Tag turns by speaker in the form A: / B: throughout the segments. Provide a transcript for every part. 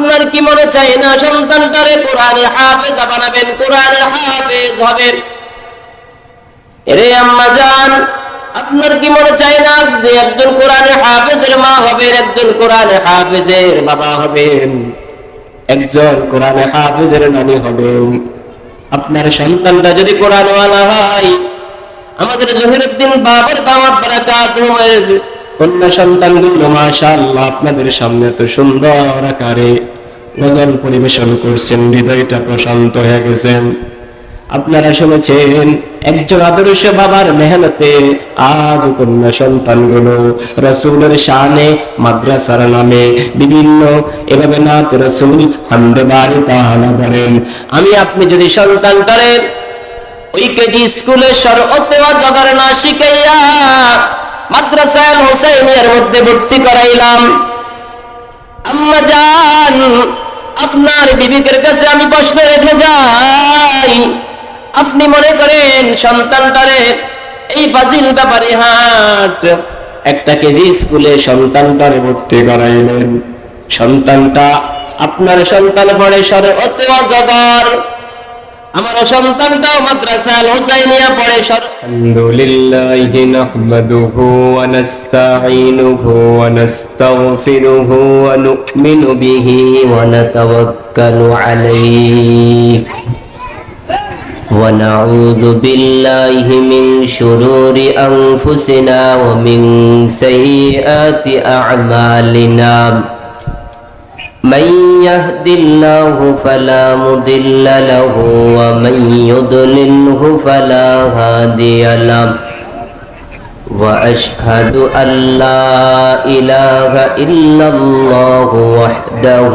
A: আপনার কি মনে চায় না সন্তানটারে কোরআনের হাফেজ বানাবেন, কোরআনের হাফেজ হবেন? এরে আম্মা জান, আপনার কি মনে চায় না যে একজন কোরআনের হাফেজের মা হবেন, একজন কোরআনের হাফেজের বাবা হবেন, একজন কোরআনের হাফেজের নানি হবেন? আপনার সন্তানটা যদি কোরআনওয়ালা হয়, আমাদের জহিরুদ্দিন বাবার দাওয়াত বারাকাতুহুর কন্যা সন্তানগুলো মাশাআল্লাহ আপনাদের সামনে এত সুন্দর আকারে গজল পরিবেশন করছেন, হৃদয়টা প্রশান্ত হয়ে গেছেন। আপনারা শুনেছেন একজন আদর্শ বাবার মেহনতে আজ কন্যা সন্তানগুলো রাসূলের শানে মাদ্রাসার নামে বিভিন্ন এভাবে নাত রাসূল হামদে বারি তাআলা বলেন। আমি আপনি যদি সন্তানটারে ওই কেজি স্কুলে শরআতে ওয়া জবর না শিখাইয়া মাদ্রাসা আল হুসাইনিয়ার মধ্যে ভর্তি করাইলাম, আম্মা জান আপনার বিবেকের কাছে আমি প্রশ্ন রেখে যাই, আপনি মনে করেন সন্তানটারে এই ফাজিল ব্যাপারী হাট একটা কেজি স্কুলে সন্তানটারে ভর্তি করাইলেন, সন্তানটা আপনার সন্তান পড়ে শরআতে ওয়া জবর, আমার সন্তানটাও মাদ্রাসা আল হুসাইনিয়া পড়ে। আলহামদুলিল্লাহি নাহমাদুহু ওয়া নাস্তাঈনুহু ওয়া নাস্তাগফিরুহু ওয়া নু'মিনু বিহি ওয়া নাতাওয়াক্কালু আলাইহি ওয়া নাউযু বিল্লাহি মিন শুরুরি আনফুসিনা ওয়া মিন সাইয়্যাতি আ'মালিনা। من يهد الله فلا مضل له ومن يضلله فلا هادي له وأشهد أن لا إله إلا الله وحده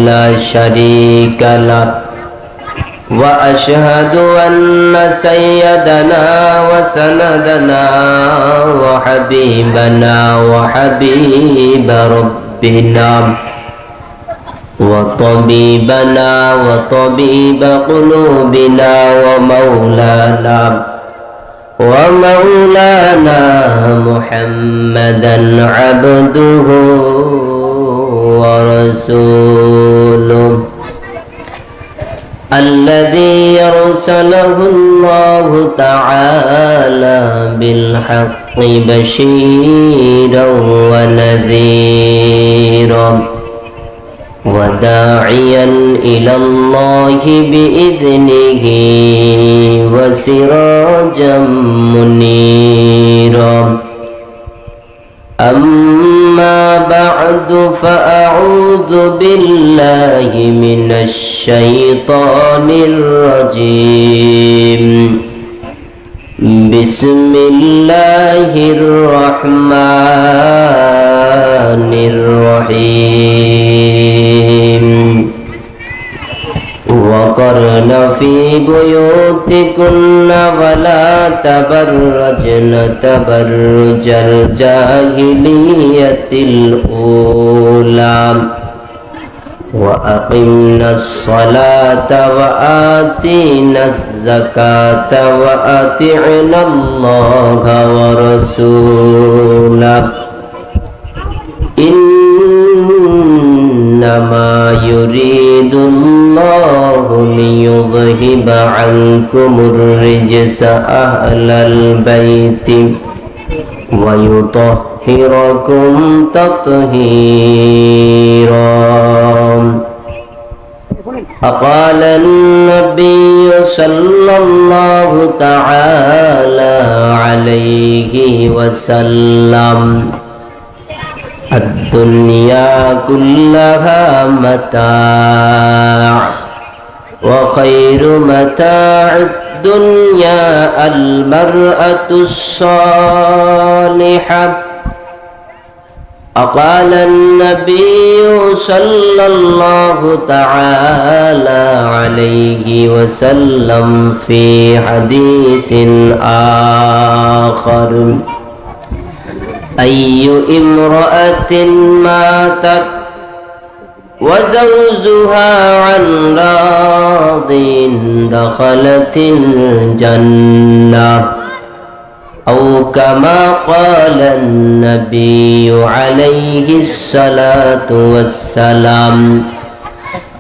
A: لا شريك له وأشهد أن سيدنا وسندنا وحبيبنا وحبيب ربنا وطبيبنا وطبيب قلوبنا ومولانا محمدا عبده ورسوله الذي أرسله الله تعالى بالحق بشيرا ونذيرا وداعيا إلى الله بإذنه وسراجا منيرا. أما بعد فأعوذ بالله من الشيطان الرجيم. بسم الله الرحمن الرحيم. وقرن في بيوتكن ولا تبرجن تبرج الجاهلية الأولى وأقمنا الصلاة وآتينا الزكاة وأطعنا الله ورسوله إنما يريد الله ليذهب عنكم الرجس أهل البيت ويطهركم تطهيرا. فقال النبي صلى الله تعالى عليه وسلم الدنيا كلها متاع وخير متاع الدنيا المرأة الصالحة. وقال النبي صلى الله تعالى عليه وسلم في حديث آخر أي امرأة ماتت وزوجها عن راض دخلت الجنة أو كما قال النبي عليه الصلاة والسلام.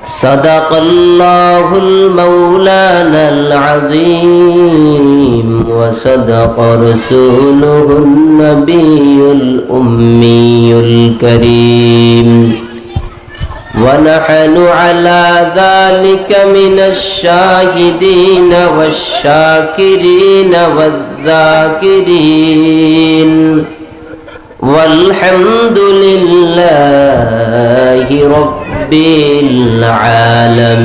A: صدق الله المولانا العظيم وصدق رسوله النبي الأمي الكريم ونحن على ذلك من الشاهدين والشاكرين والذاكرين والحمد لله رب العالمين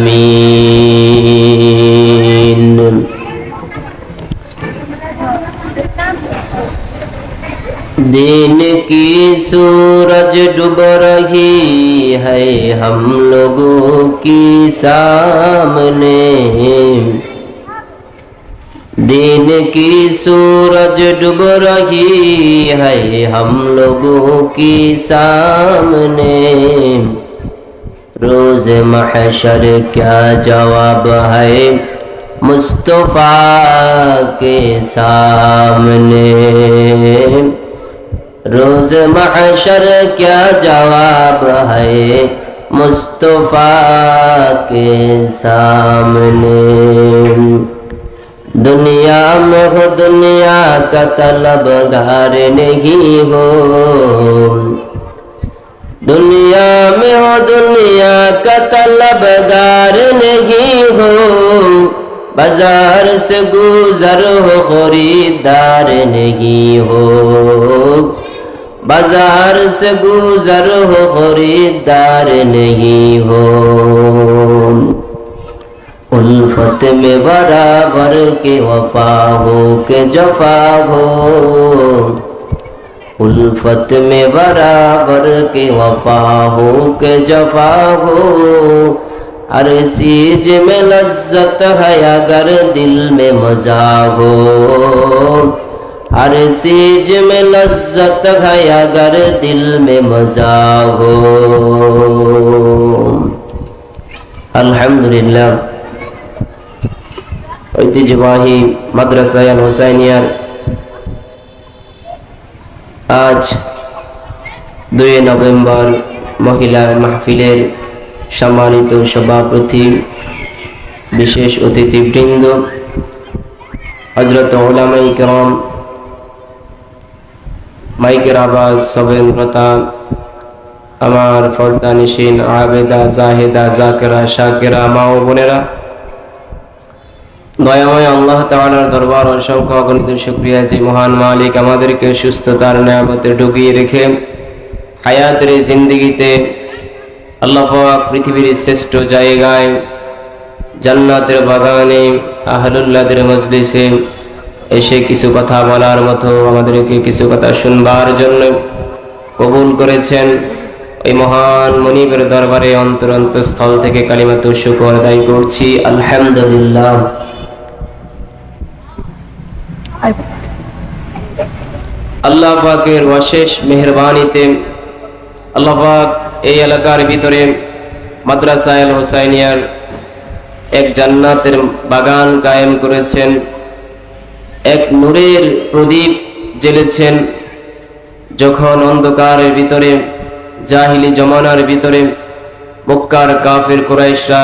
A: दिन की सूरज डूब रही है हम लोगों की सामने दिन की सूरज डूब रही है हम लोगों की सामने रोज महशर क्या जवाब है मुस्तफा के सामने रोज महशर क्या जवाब है मुस्तफा के सामने दुनिया में हो दुनिया का तलबगार नहीं हो दुनिया में हो दुनिया का तलबगार नहीं हो बाजार से गुजर हो खरीदार नहीं हो बाजार से गुजर हो खरीदार नहीं हो उल्फत में बराबर के वफा हो के जफा हो उल्फत में बराबर के वफा हो के जफा हो हर चीज में लज्जत है अगर दिल में मजा हो हर चीज में लज्जत है अगर दिल में मजा हो अल्हम्दुलिल्लाह ঐতিহ্যবাহী মাদ্রাসা আল হুসাইনিয়ার আজ 2 নভেম্বর মহিলা মাহফিলের সম্মানিত সভাপতি বিশেষ অতিথিবৃন্দ হযরত উলামায়ে কেরাম মাইকের আওয়াজ সবেন্দ্রতা আমার ফরদানিশিন আবেদা জাহেদা জাকেরা শাকেরা মা ও বোনেরা দয়াময় আল্লাহ তাআলার দরবার অসংখ্য অগণিত শুকরিয়া যে মহান মালিক আমাদেরকে সুস্থতার নিয়ামতে ঢুকিয়ে রেখে হায়াতের জিন্দেগিতে আল্লাহ পাক পৃথিবীর শ্রেষ্ঠ জায়গায় জান্নাতের বাগানে আহলুল্লাহদের মজলিসে এসে কিছু কথা বলার মতো আমাদেরকে কিছু কথা শুনবার জন্য কবুল করেছেন এই মহান মুনিবের দরবারে অন্তরস্থল থেকে কালিমাতু শুকর আদায় করছি আলহামদুলিল্লাহ আল্লাহ পাকের অশেষ মেহেরবানিতে আল্লাহ পাক এই এলাকার ভিতরে মাদ্রাসা আল হুসাইনিয়ার এক জান্নাতের বাগান কায়েম করেছেন এক নূরের প্রদীপ জ্বেলেছেন যখন অন্ধকারের ভিতরে জাহিলি জমানার ভিতরে মক্কার কাফির কুরাইশরা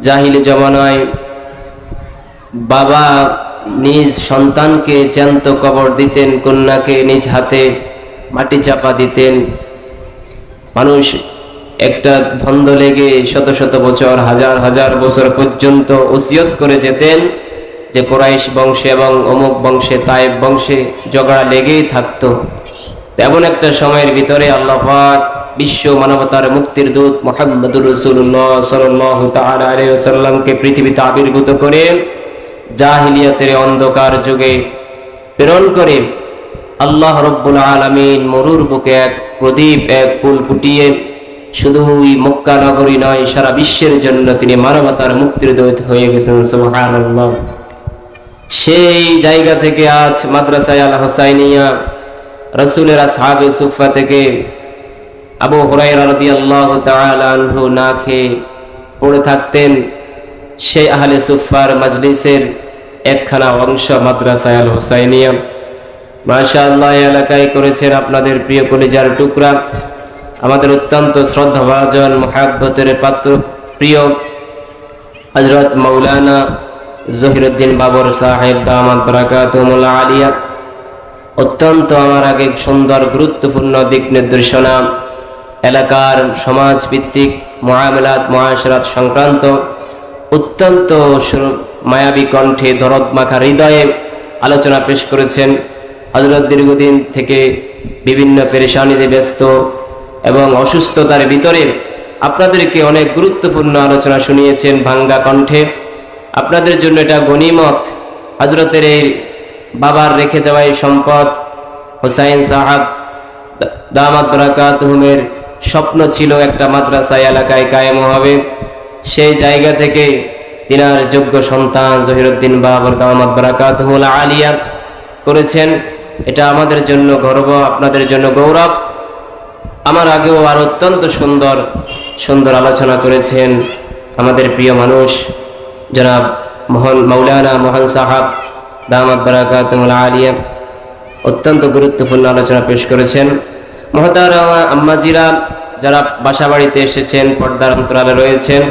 A: জাহিলি জমানায় বাবা নিজ সন্তানকে জ্যান্ত কবর দিতেন কন্যাকে নিজ হাতে মাটি চাপা দিতেন মানুষ একটা ধন্দ লেগে শত শত বছর হাজার হাজার বছর পর্যন্ত ওসিয়ত করে যেতেন যে কুরাইশ বংশে এবং অমুক বংশে তায়েব বংশে ঝগড়া লেগেই থাকতো তেমন একটা সময়ের ভিতরে আল্লাহ পাক বিশ্ব মানবতার মুক্তির দূত মুহাম্মদুর রাসূলুল্লাহ সাল্লাল্লাহু তাআলা আলাইহি ওয়াসাল্লামকে পৃথিবীতে আবির্ভূত করে জাহিলিয়াতের অন্ধকার যুগে প্রেরণ করে আল্লাহ রাব্বুল আলামিন মরুর বুকে এক প্রদীপ এক ফুল ফুটিয়ে শুধুই মক্কা নগরী নয় সারা বিশ্বের জন্য তিনি মানবতার মুক্তির দূত হয়ে গেছেন সুবহানাল্লাহ সেই জায়গা থেকে আজ মাদ্রাসা আল হুসাইনিয়া রাসূলের আসহাবে সুফা থেকে আবু হুরায়রা রাদিয়াল্লাহু তাআলা আনহু না খেয়ে পড়ে থাকতেন সেই আহলে সুফার মজলিসের একখানা অংশ মাদ্রাসা আল হুসাইনিয়া মাশাআল্লাহ এলাকায় করেছেন আপনাদের প্রিয় কলিজার টুকরা আমাদের অত্যন্ত শ্রদ্ধাভাজন মুহাব্বতের পাত্র প্রিয় হযরত মাওলানা জহিরুদ্দিন বাবর সাহেব দামাত বারাকাতুহুল আলিয়া অত্যন্ত আমার আগে সুন্দর গুরুত্বপূর্ণ দিক নির্দেশনা এলাকার সমাজ ভিত্তিক মুআমালাত মুআশারাত সংক্রান্ত অত্যন্ত মায়াবী কণ্ঠে দরদ মাখা হৃদয়ে আলোচনা পেশ করেছেন। হযরত দীর্ঘদিন থেকে বিভিন্ন পেরেশানিতে ব্যস্ত এবং অসুস্থতার ভিতরে আপনাদেরকে অনেক গুরুত্বপূর্ণ আলোচনা শুনিয়েছেন ভাঙ্গা কণ্ঠে। আপনাদের জন্য এটা গনিমত। হযরতের এই বাবার রেখে যাওয়া এই সম্পদ হুসাইন সাহাব দামাত বারাকাতুহুমের স্বপ্ন ছিল একটা মাদ্রাসা এলাকায় কায়েম হবে। সেই জায়গা থেকে তিনার যোগ্য সন্তান জহিরুদ্দিন বাবর দামাত বারাকাতুহুল আলিয়া করেছেন। এটা আমাদের জন্য গর্ব, আপনাদের জন্য গৌরব। আমার আগেও আর অত্যন্ত সুন্দর সুন্দর আলোচনা করেছেন আমাদের প্রিয় মানুষ জনাব মাওলানা মোহন সাহাব দামাত বারাকাতুহুল আলিয়া অত্যন্ত গুরুত্বপূর্ণ আলোচনা পেশ করেছেন। মহতারামা আম্মাজিরা যারা বাসা বাড়িতে এসেছেন, পর্দার অন্তরালে রয়েছেন,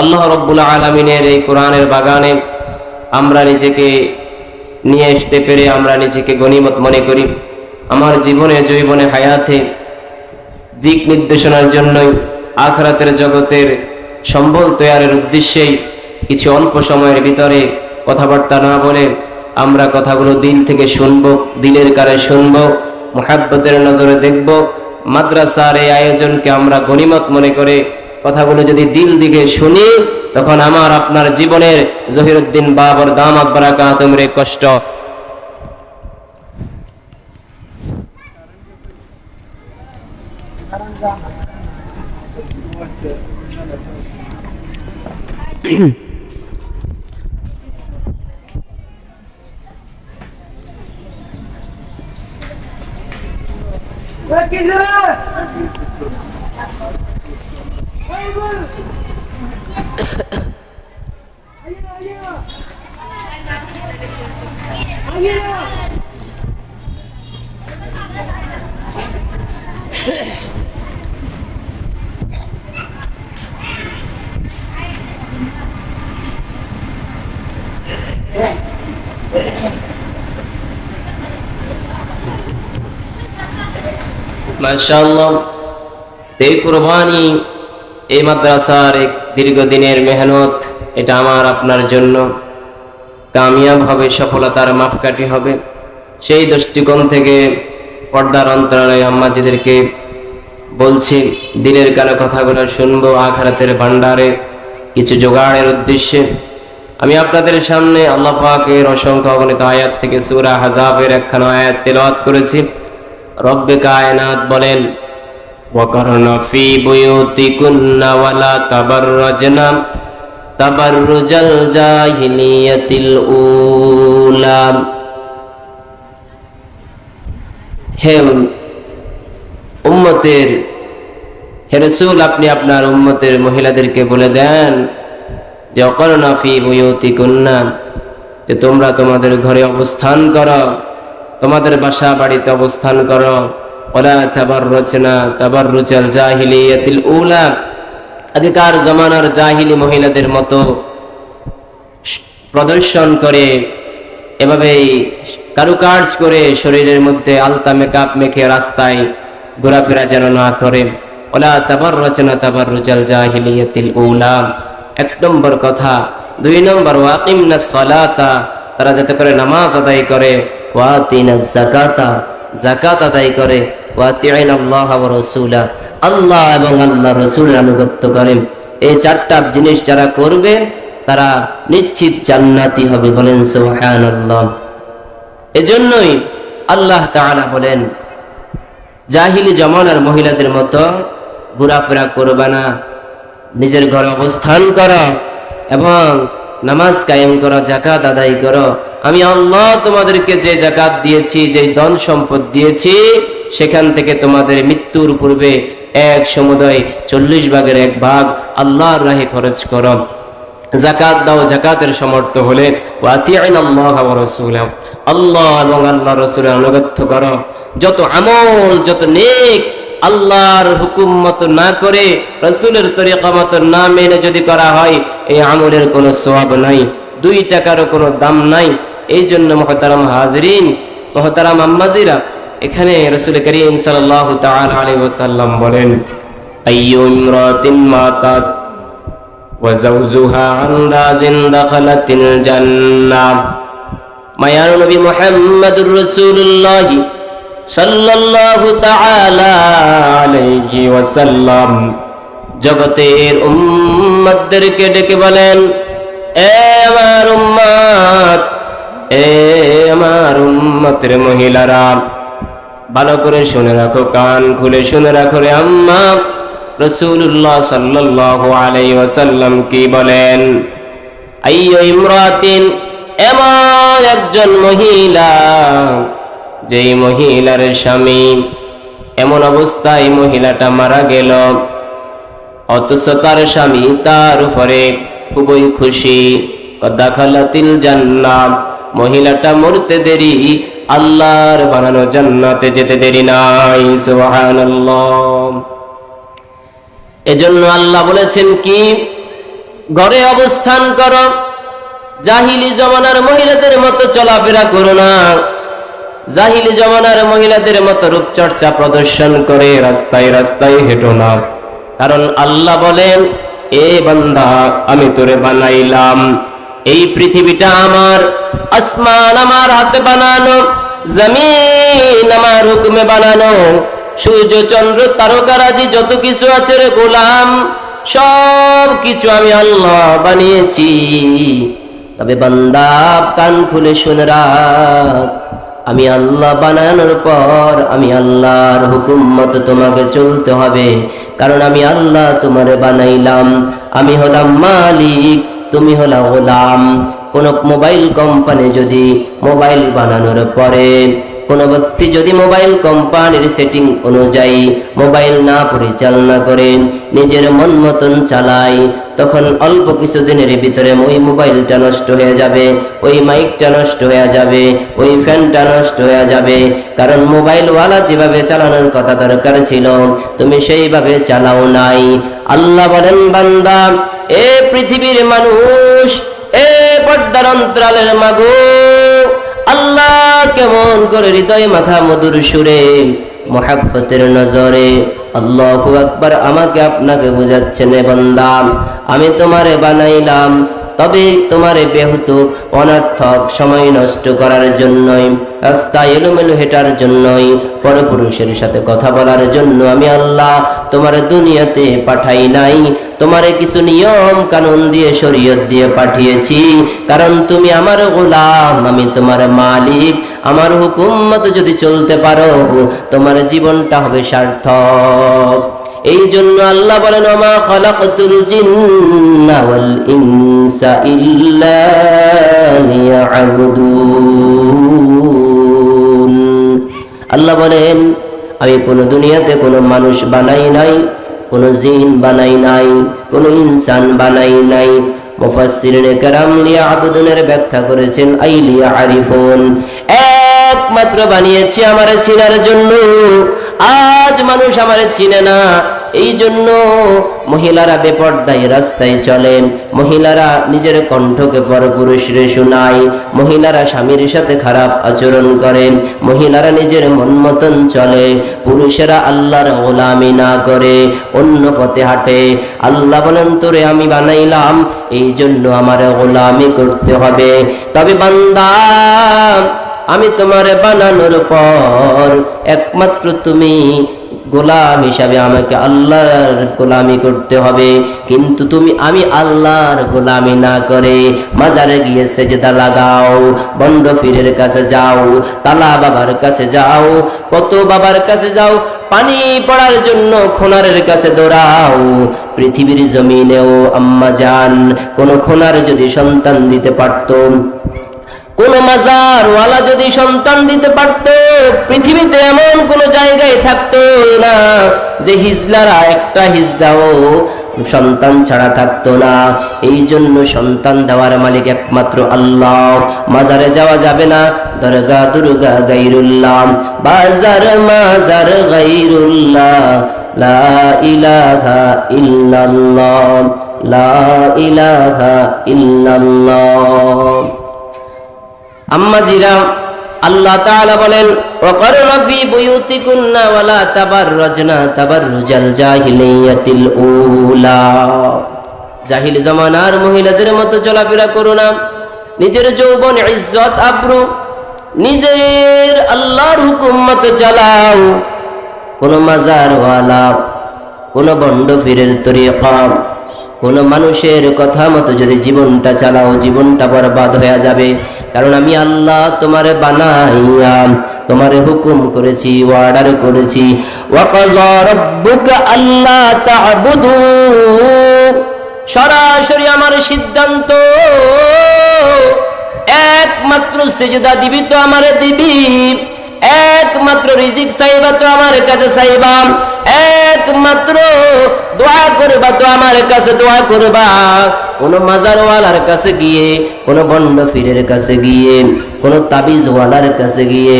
A: আল্লাহ রব্বুল আলামিনের এই কোরআনের বাগানে আমরা নিজেকে নিয়ে আসতে পেরে আমরা নিজেকে গনিমত মনে করি। আমার জীবনে জৈবনে হায়াতে দিক নির্দেশনার জন্যই আখিরাতের জগতের সম্বল তৈয়ারের উদ্দেশ্যেই কিছু অল্প সময়ের ভিতরে কথাবার্তা না বলে আমরা কথাগুলো দিল থেকে শুনবো, দিলের কারে শুনবো, মুহাব্বতের নজরে দেখব। মাদ্রাসার এই আয়োজনকে আমরা গনিমত মনে করে কথাগুলো যদি দিল দিকে শুনি, তখন আমার আপনার জীবনের জহিরুদ্দিন বাবর দামাত বারাকাতুহুর কষ্ট মাশাআল্লাহ। এই কুরবানি, এই মাদ্রাসার এক দীর্ঘদিনের মেহনত, এটা আমার আপনার জন্য কামিয়াব হবে, সফলতার মাপকাঠি হবে। সেই দৃষ্টিকোণ থেকে পর্দার অন্তরালে আম্মাজিদেরকে বলছি, দিলের কানে কথাগুলো শুনবো, আখিরাতের ভান্ডারে কিছু জোগাড়ের উদ্দেশ্যে আমি আপনাদের সামনে আল্লাহ পাকের অসংখ্য অগণিত আয়াত থেকে সূরা আহজাবের একখানা আয়াত তেলাওয়াত করেছি। রব্বে কায়নাত বলেন, ওয়াকারনা ফি বুয়ুতিকুন্না ওয়ালা তাবাররাজনা তাবাররুজাল জাহিলিয়াতিল উলা। হে উম্মতের, হে রাসূল, আপনি আপনার উম্মতের মহিলাদেরকে বলে দেন যে ওয়াকারনা ফি বুয়ুতিকুন্না, যে তোমরা তোমাদের ঘরে অবস্থান করো, তোমাদের বাসা বাড়িতে অবস্থান করো। ওয়ালা তাবাররাজনা তাবাররুজাল জাহিলিয়াতিল উলা, আগেকার জামানার জাহিলি মহিলাদের মতো প্রদর্শন করে, এভাবেই কারুকার্য করে শরীরের মধ্যে আলতা মেকআপ মেখে রাস্তায় ঘোরাফেরা যেন না করে। ওয়ালা তাবাররাজনা তাবাররুজাল জাহিলিয়াতিল উলা, এক নম্বর কথা। দুই নম্বর, ওয়াকিমনাস সালাতা, তারা যাতে করে নামাজ আদায় করে, ওয়াতিনাজ যাকাতা, যাকাত আদায় করে, ওয়াতিনাল্লাহ ওয়া রাসূলা, আল্লাহ এবং আল্লাহ রাসূলের আনুগত্য করে। এই চারটা জিনিস যারা করবে তারা নিশ্চিত জান্নাতি হবে। বলেন সুবহানাল্লাহ। এজন্যই আল্লাহ তাআলা বলেন, জাহিলি জামানার মহিলাদের মতো ঘোরাফেরা করবে না, নিজের ঘরে অবস্থান করো এবং নামাজ কায়েম করো, যাকাত আদায় করো। আমি আল্লাহ তোমাদেরকে যে যাকাত দিয়েছি, যে ধন সম্পদ দিয়েছি, সেখান থেকে তোমাদের মৃত্যুর পূর্বে এক সমুদয় 40 ভাগের 1 ভাগ আল্লাহর রাহে খরচ করো। যাকাত দাও, যাকাতের সমর্থ হলে ওয়াতি'নাল্লাহ ওয়া রাসূলাহু, আল্লাহ এবং আল্লাহর রাসূলের আনুগত্য করো। যত আমল, যত নেক আল্লাহর হুকুম মতো না করে রাসূলের তরিকা মতো না মেনে যদি করা হয় এই আমলের কোনো সওয়াব নাই, 2 টাকারও কোনো দাম নাই। এই জন্য মুহতারাম হাজিরিন, মুহতারাম আম্মাজিরা, এখানে রাসূল করিম সাল্লাল্লাহু তাআলা আলাইহি ওয়াসাল্লাম বলেন, আইয়ু ইমরাতিন মাতাত ওয়া যাওজুহা আন রাজিন দাখালাতিল জান্নাহ। মায়ার নবী মুহাম্মদুর রাসূলুল্লাহ সাল্লাল্লাহু তাআলা আলাইহি ওয়াসাল্লাম জগতের উম্মতদেরকে ডেকে বলেন, এ আমার উম্মত, এ আমার উম্মতের মহিলারা, ভালো করে শুনে রাখো, কান খুলে শুনে রাখো রে আম্মা। রাসূলুল্লাহ সাল্লাল্লাহু আলাইহি ওয়াসাল্লাম কি বলেন? আইয়ু ইমরাতিন, এমন একজন মহিলা যেই মহিলার স্বামী এমন অবস্থায় মহিলাটা মারা গেল, অথচ তার স্বামী তার উপরে খুবই খুশি। দাখালাতিল জান্নাহ, মহিলাটা মরতে দেরি, আল্লাহর বানানো জান্নাতে যেতে দেরি নাই। সুবহানাল্লাহ। এজন্য আল্লাহ বলেছেন কি, ঘরে অবস্থান করো, জাহিলি জমানার মহিলাদের মতো চলাফেরা করো না, জাহিলি জমানার মহিলাদের মতো রূপচর্চা প্রদর্শন করে রাস্তায় রাস্তায় হেঁটো না। কারণ আল্লাহ বলেন, এ বান্দা, আমি তোরে বানাইলাম, এই পৃথিবীটা আমার, আসমান আমার হাতে বানানো, জমিন আমার হুকুমে বানানো, সূর্য চন্দ্র তারকারাজি যত কিছু আছে রে গোলাম, সব কিছু আমি আল্লাহ বানিয়েছি। তবে বান্দা কান খুলে শুনে রাখ, আমি আল্লাহ বানানোর পর আমি আল্লাহর হুকুম মতো তোমাকে চলতে হবে। কারণ আমি আল্লাহ তোমারে বানাইলাম, আমি হলাম মালিক, তুমি হলা গোলাম। কোন মোবাইল কোম্পানি যদি মোবাইল বানানোর পরে কোন ব্যক্তি যদি মোবাইল কোম্পানির সেটিং অনুযায়ী মোবাইল না পরিচালনা করে নিজের মন মতন চালায়, তখন অল্প কিছুদিনের ভিতরে ওই মোবাইলটা নষ্ট হয়ে যাবে, ওই মাইকটা নষ্ট হয়ে যাবে, ওই ফ্যানটা নষ্ট হয়ে যাবে। কারণ মোবাইলওয়ালা যেভাবে চালানোর কথা দরকার ছিল তুমি সেইভাবে চালাও নাই। আল্লাহ বলেন, বান্দা, এ পৃথিবীর মানুষ, এ পর্দার অন্তরালের মাগো, আল্লাহ কেমন করে হৃদয় মাখা মধুর সুরে মুহাব্বতের নজরে আল্লাহু আকবার আমাকে আপনাকে বোঝাচ্ছেন, এ বান্দা, আমি তোমারে বানাইলাম, তবে তোমারে বেহুতুক অনর্থক সময় নষ্ট করার জন্যই, রাস্তায় এলোমেলো হেঁটার জন্যই, পরপুরুষের সাথে কথা বলার জন্য আমি আল্লাহ তোমার দুনিয়াতে পাঠাই নাই। তোমারে কিছু নিয়ম কানুন দিয়ে, শরীয়ত দিয়ে পাঠিয়েছি, কারণ তুমি আমার গোলাম, আমি তোমার মালিক। আমার হুকুম মতো যদি চলতে পারো তোমার জীবনটা হবে সার্থক। এই জন্য আল্লাহ বলেন, ওমা খালাকতুল জিন্না ওয়াল ইনসা ইল্লা লিয়াবুদুন। আল্লাহ বলেন, আমি কোন দুনিয়াতে কোনো মানুষ বানাই নাই, কোনো জিন বানাই নাই, কোনো ইনসান বানাই নাই। মুফাসসিরিনে কেরাম লিয়াবুদুনের ব্যাখ্যা করেছেন আই লিয়ারিফুন, একমাত্র বানিয়েছি আমার চিনার জন্য। আজ মানুষ আমার চিনে না, এই জন্য মহিলারা বেপর্দায় রাস্তায় চলে, মহিলারা নিজের কণ্ঠকে পরপুরুষরে শোনায়, মহিলারা স্বামীর সাথে খারাপ আচরণ করে, মহিলারা নিজের মন মতন চলে, পুরুষেরা আল্লাহর গোলামি না করে অন্য পথে হাঁটে। আল্লাহ বলেন, তোরে আমি বানাইলাম, এই জন্য আমার গোলামি করতে হবে। তবে বান্দা, আমি তোমারে বানানোর পর একমাত্র তুমি গোলাম হিসাবে আমাকে আল্লাহর গোলামি করতে হবে। কিন্তু তুমি আমি আল্লাহর গোলামি না করে মাজারে গিয়ে সেজদা লাগাও, বন্ড ফিরের কাছে যাও, তালা বাবার কাছে যাও, কত বাবার কাছে যাও, পানি পড়ার জন্য খোনারের কাছে দৌড়াও। পৃথিবীর জমিনেও আম্মা জান কোন খোনার যদি সন্তান দিতে পারত, কোন মাজারওয়ালা যদি সন্তান দিতে পারত, পৃথিবীতে এমন কোন জায়গায় থাকতো না যে হিজলারা একটা হিজড়াও সন্তান ছাড়া থাকতো না। এই জন্য সন্তান দেওয়ার মালিক একমাত্র আল্লাহ। মাজারে যাওয়া যাবে না, দরগা দুর্গা গায়রুল্লাহ, বাজার মাজার গায়রুল্লাহ, লা ইলাহা ইল্লাল্লাহ, লা ইলাহা ইল্লাল্লাহ। আম্মাজিরা, আল্লাহ তাআলা বলেন, ওয়াকারনা ফি বুয়ুতিকুন্না ওয়ালা তাবাররাজনা তাবাররুজাল জাহিলিয়াতিল উলা। জাহিলি জামানার মহিলাদের মতো চলাফেরা করো না। নিজের যৌবন, ইজ্জত, আবরু নিজের আল্লাহর হুকুম মতো চালাও। কোন মাজারওয়ালা, কোন বন্ড ফিরের তরিকা, কোন মানুষের কথা মতো যদি জীবনটা চালাও, জীবনটা বরবাদ হয়ে যাবে। কারণ আমি আল্লাহ তোমারে বানাইয়া তোমারে হুকুম করেছি, অর্ডার করেছি, ওয়াকাযা রাব্বুকা আল্লা তা'বুদু, সরাসরি আমার সিদ্ধান্ত, একমাত্র সিজদা দিবি তো আমারে দিবি, একমাত্র রিজিক চাইবা তো আমার কাছে চাইবা, একমাত্র দোয়া করবা তো আমার কাছে দোয়া করবা। কোন মাজারওয়ালার কাছে গিয়ে, কোন বন্ড ফিরের কাছে গিয়ে, কোন তাবিজওয়ালার কাছে গিয়ে,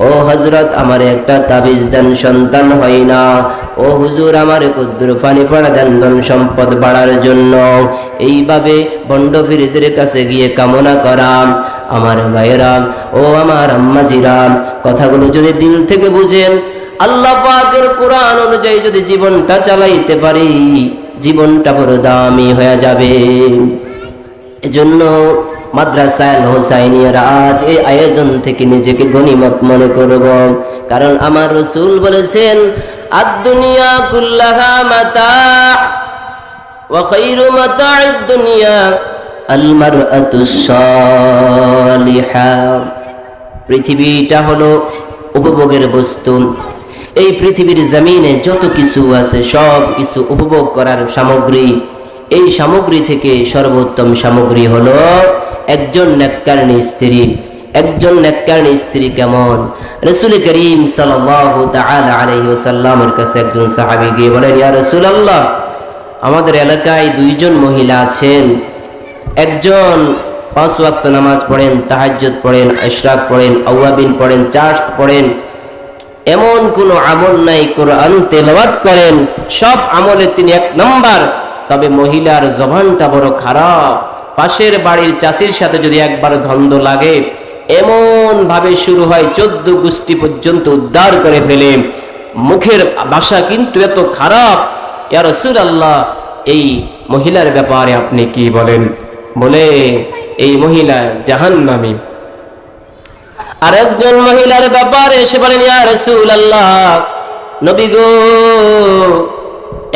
A: ও হযরত আমারে একটা তাবিজ দেন, সন্তান হয় না। ও হুজুর আমারে কুদ্দুর পানি পড়া দেন ধন সম্পদ বাড়ার জন্য, এইভাবে বন্ড ফিরেদের কাছে গিয়ে কামনা করা। আমার ভাইয়েরা, ও আমার আম্মাজিরা, কথাগুলো যদি দিল থেকে বুঝেন, আল্লাহ পাকের কোরআন অনুযায়ী যদি জীবনটা চালাইতে পারি, জীবনটা বড় দামি হয়ে যাবে। এজন্য মাদ্রাসায়ে হুসাইনিয়ার আজ এই আয়োজন থেকে নিজেকে গনিমত মনে করব। কারণ আমার রাসূল বলেছেন, আদ-দুনিয়া কুল্লাহা মাতা' ওয়া খায়রু মাতা'id দুনিয়া আল মারআতুস সালিহা। পৃথিবীটা হলো উপভোগের বস্তু। এই পৃথিবীর জমিনে যত কিছু আছে সব কিছু উপভোগ করার সামগ্রী। এই সামগ্রী থেকে সর্বোত্তম সামগ্রী হলো একজন নেককারী স্ত্রী। একজন নেককারী স্ত্রী কেমন? রাসূল করিম সাল্লাল্লাহু তাআলা আলাইহি ওয়াসাল্লামের কাছে একজন সাহাবী গিয়ে বলেন, ইয়া রাসূলুল্লাহ, আমাদের এলাকায় দুইজন মহিলা আছেন। একজন 5 ওয়াক্ত নামাজ পড়েন, তাহাজ্জুদ পড়েন, ইশরাক পড়েন, আওয়াবিন পড়েন, চার্জ পড়েন, এমন কোনো আমল নাই, কোরআন তেলাওয়াত করেন, সব আমলে তিনি 1 নাম্বার। তবে মহিলার জবানটা বড় খারাপ। পাশের বাড়ির চাষির সাথে যদি একবার দ্বন্দ্ব লাগে, এমন ভাবে শুরু হয় 14 গোষ্ঠী পর্যন্ত উদ্ধার করে ফেলে। মুখের ভাষা কিন্তু এত খারাপ। ইয়া রাসূলুল্লাহ, এই মহিলার ব্যাপারে আপনি কি বলেন? বলে, এই মহিলা জাহান্নামী। আরেকজন মহিলার ব্যাপারে এসে বলেন, ইয়া রাসূলুল্লাহ, নবী গো,